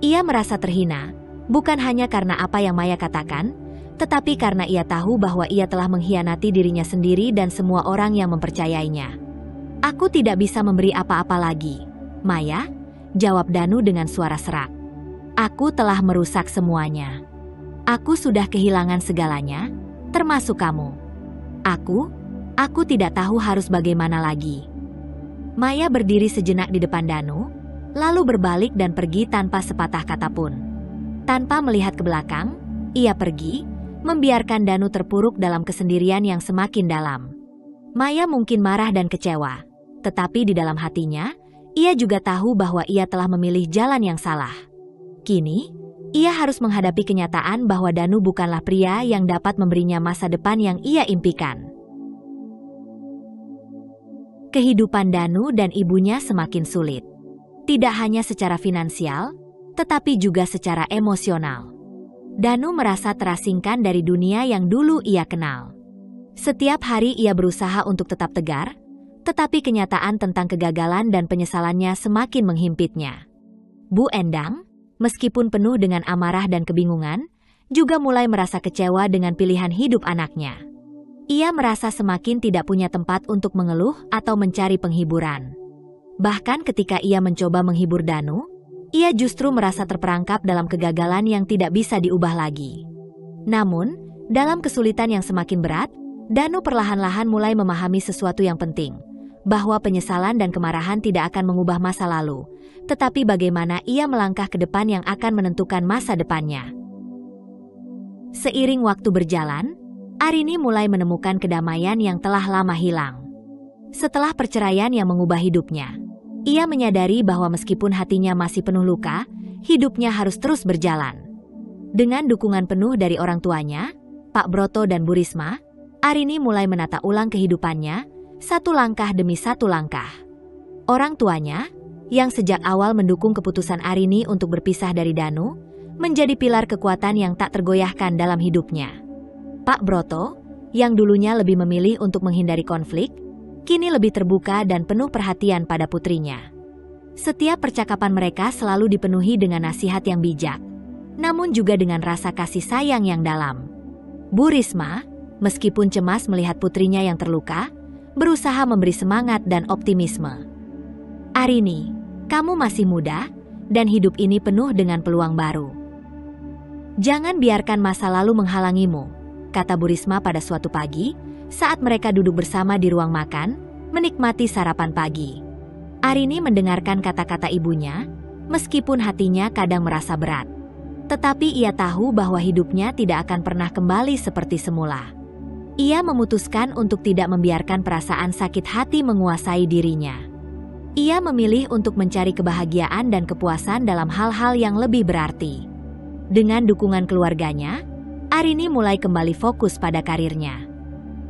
Ia merasa terhina, bukan hanya karena apa yang Maya katakan, tetapi karena ia tahu bahwa ia telah mengkhianati dirinya sendiri dan semua orang yang mempercayainya. "Aku tidak bisa memberi apa-apa lagi, Maya," jawab Danu dengan suara serak. "Aku telah merusak semuanya. Aku sudah kehilangan segalanya, termasuk kamu. Aku tidak tahu harus bagaimana lagi." Maya berdiri sejenak di depan Danu, lalu berbalik dan pergi tanpa sepatah kata pun. Tanpa melihat ke belakang, ia pergi, membiarkan Danu terpuruk dalam kesendirian yang semakin dalam. Maya mungkin marah dan kecewa, tetapi di dalam hatinya, ia juga tahu bahwa ia telah memilih jalan yang salah. Kini, ia harus menghadapi kenyataan bahwa Danu bukanlah pria yang dapat memberinya masa depan yang ia impikan. Kehidupan Danu dan ibunya semakin sulit. Tidak hanya secara finansial, tetapi juga secara emosional. Danu merasa terasingkan dari dunia yang dulu ia kenal. Setiap hari ia berusaha untuk tetap tegar, tetapi kenyataan tentang kegagalan dan penyesalannya semakin menghimpitnya. Bu Endang, meskipun penuh dengan amarah dan kebingungan, juga mulai merasa kecewa dengan pilihan hidup anaknya. Ia merasa semakin tidak punya tempat untuk mengeluh atau mencari penghiburan. Bahkan ketika ia mencoba menghibur Danu, ia justru merasa terperangkap dalam kegagalan yang tidak bisa diubah lagi. Namun, dalam kesulitan yang semakin berat, Danu perlahan-lahan mulai memahami sesuatu yang penting, bahwa penyesalan dan kemarahan tidak akan mengubah masa lalu, tetapi bagaimana ia melangkah ke depan yang akan menentukan masa depannya. Seiring waktu berjalan, Arini mulai menemukan kedamaian yang telah lama hilang. Setelah perceraian yang mengubah hidupnya, ia menyadari bahwa meskipun hatinya masih penuh luka, hidupnya harus terus berjalan. Dengan dukungan penuh dari orang tuanya, Pak Broto dan Bu Risma, Arini mulai menata ulang kehidupannya, satu langkah demi satu langkah. Orang tuanya, yang sejak awal mendukung keputusan Arini untuk berpisah dari Danu, menjadi pilar kekuatan yang tak tergoyahkan dalam hidupnya. Pak Broto, yang dulunya lebih memilih untuk menghindari konflik, kini lebih terbuka dan penuh perhatian pada putrinya. Setiap percakapan mereka selalu dipenuhi dengan nasihat yang bijak, namun juga dengan rasa kasih sayang yang dalam. Bu Risma, meskipun cemas melihat putrinya yang terluka, berusaha memberi semangat dan optimisme. "Arini, kamu masih muda, dan hidup ini penuh dengan peluang baru. Jangan biarkan masa lalu menghalangimu," kata Bu Risma pada suatu pagi, saat mereka duduk bersama di ruang makan, menikmati sarapan pagi. Arini mendengarkan kata-kata ibunya, meskipun hatinya kadang merasa berat. Tetapi ia tahu bahwa hidupnya tidak akan pernah kembali seperti semula. Ia memutuskan untuk tidak membiarkan perasaan sakit hati menguasai dirinya. Ia memilih untuk mencari kebahagiaan dan kepuasan dalam hal-hal yang lebih berarti. Dengan dukungan keluarganya, Arini mulai kembali fokus pada karirnya.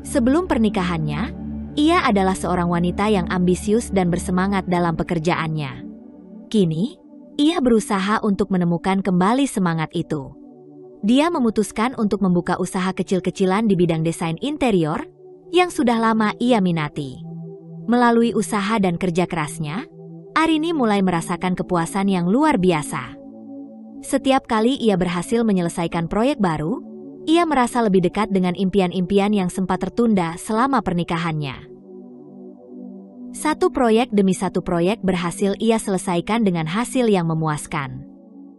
Sebelum pernikahannya, ia adalah seorang wanita yang ambisius dan bersemangat dalam pekerjaannya. Kini, ia berusaha untuk menemukan kembali semangat itu. Dia memutuskan untuk membuka usaha kecil-kecilan di bidang desain interior yang sudah lama ia minati. Melalui usaha dan kerja kerasnya, Arini mulai merasakan kepuasan yang luar biasa. Setiap kali ia berhasil menyelesaikan proyek baru, ia merasa lebih dekat dengan impian-impian yang sempat tertunda selama pernikahannya. Satu proyek demi satu proyek berhasil ia selesaikan dengan hasil yang memuaskan.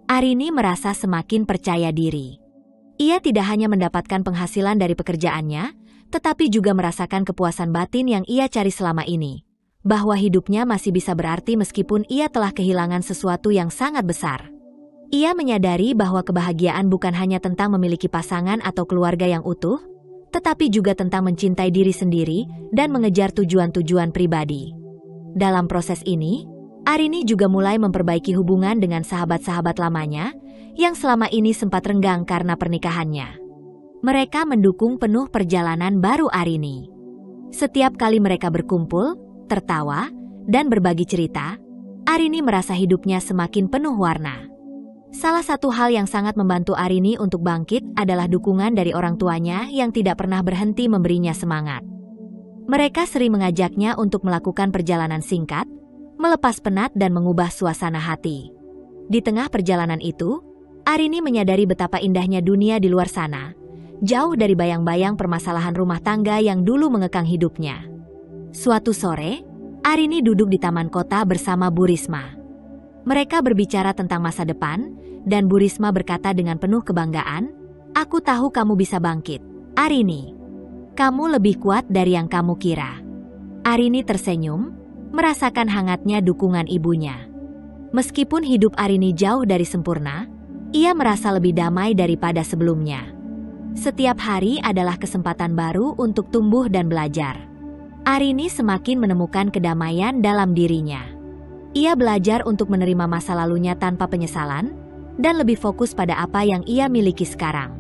Arini merasa semakin percaya diri. Ia tidak hanya mendapatkan penghasilan dari pekerjaannya, tetapi juga merasakan kepuasan batin yang ia cari selama ini. Bahwa hidupnya masih bisa berarti meskipun ia telah kehilangan sesuatu yang sangat besar. Ia menyadari bahwa kebahagiaan bukan hanya tentang memiliki pasangan atau keluarga yang utuh, tetapi juga tentang mencintai diri sendiri dan mengejar tujuan-tujuan pribadi. Dalam proses ini, Arini juga mulai memperbaiki hubungan dengan sahabat-sahabat lamanya yang selama ini sempat renggang karena pernikahannya. Mereka mendukung penuh perjalanan baru Arini. Setiap kali mereka berkumpul, tertawa, dan berbagi cerita, Arini merasa hidupnya semakin penuh warna. Salah satu hal yang sangat membantu Arini untuk bangkit adalah dukungan dari orang tuanya yang tidak pernah berhenti memberinya semangat. Mereka sering mengajaknya untuk melakukan perjalanan singkat, melepas penat dan mengubah suasana hati. Di tengah perjalanan itu, Arini menyadari betapa indahnya dunia di luar sana, jauh dari bayang-bayang permasalahan rumah tangga yang dulu mengekang hidupnya. Suatu sore, Arini duduk di taman kota bersama Bu Risma. Mereka berbicara tentang masa depan, dan Bu Risma berkata dengan penuh kebanggaan, "Aku tahu kamu bisa bangkit, Arini. Kamu lebih kuat dari yang kamu kira." Arini tersenyum, merasakan hangatnya dukungan ibunya. Meskipun hidup Arini jauh dari sempurna, ia merasa lebih damai daripada sebelumnya. Setiap hari adalah kesempatan baru untuk tumbuh dan belajar. Arini semakin menemukan kedamaian dalam dirinya. Ia belajar untuk menerima masa lalunya tanpa penyesalan, dan lebih fokus pada apa yang ia miliki sekarang.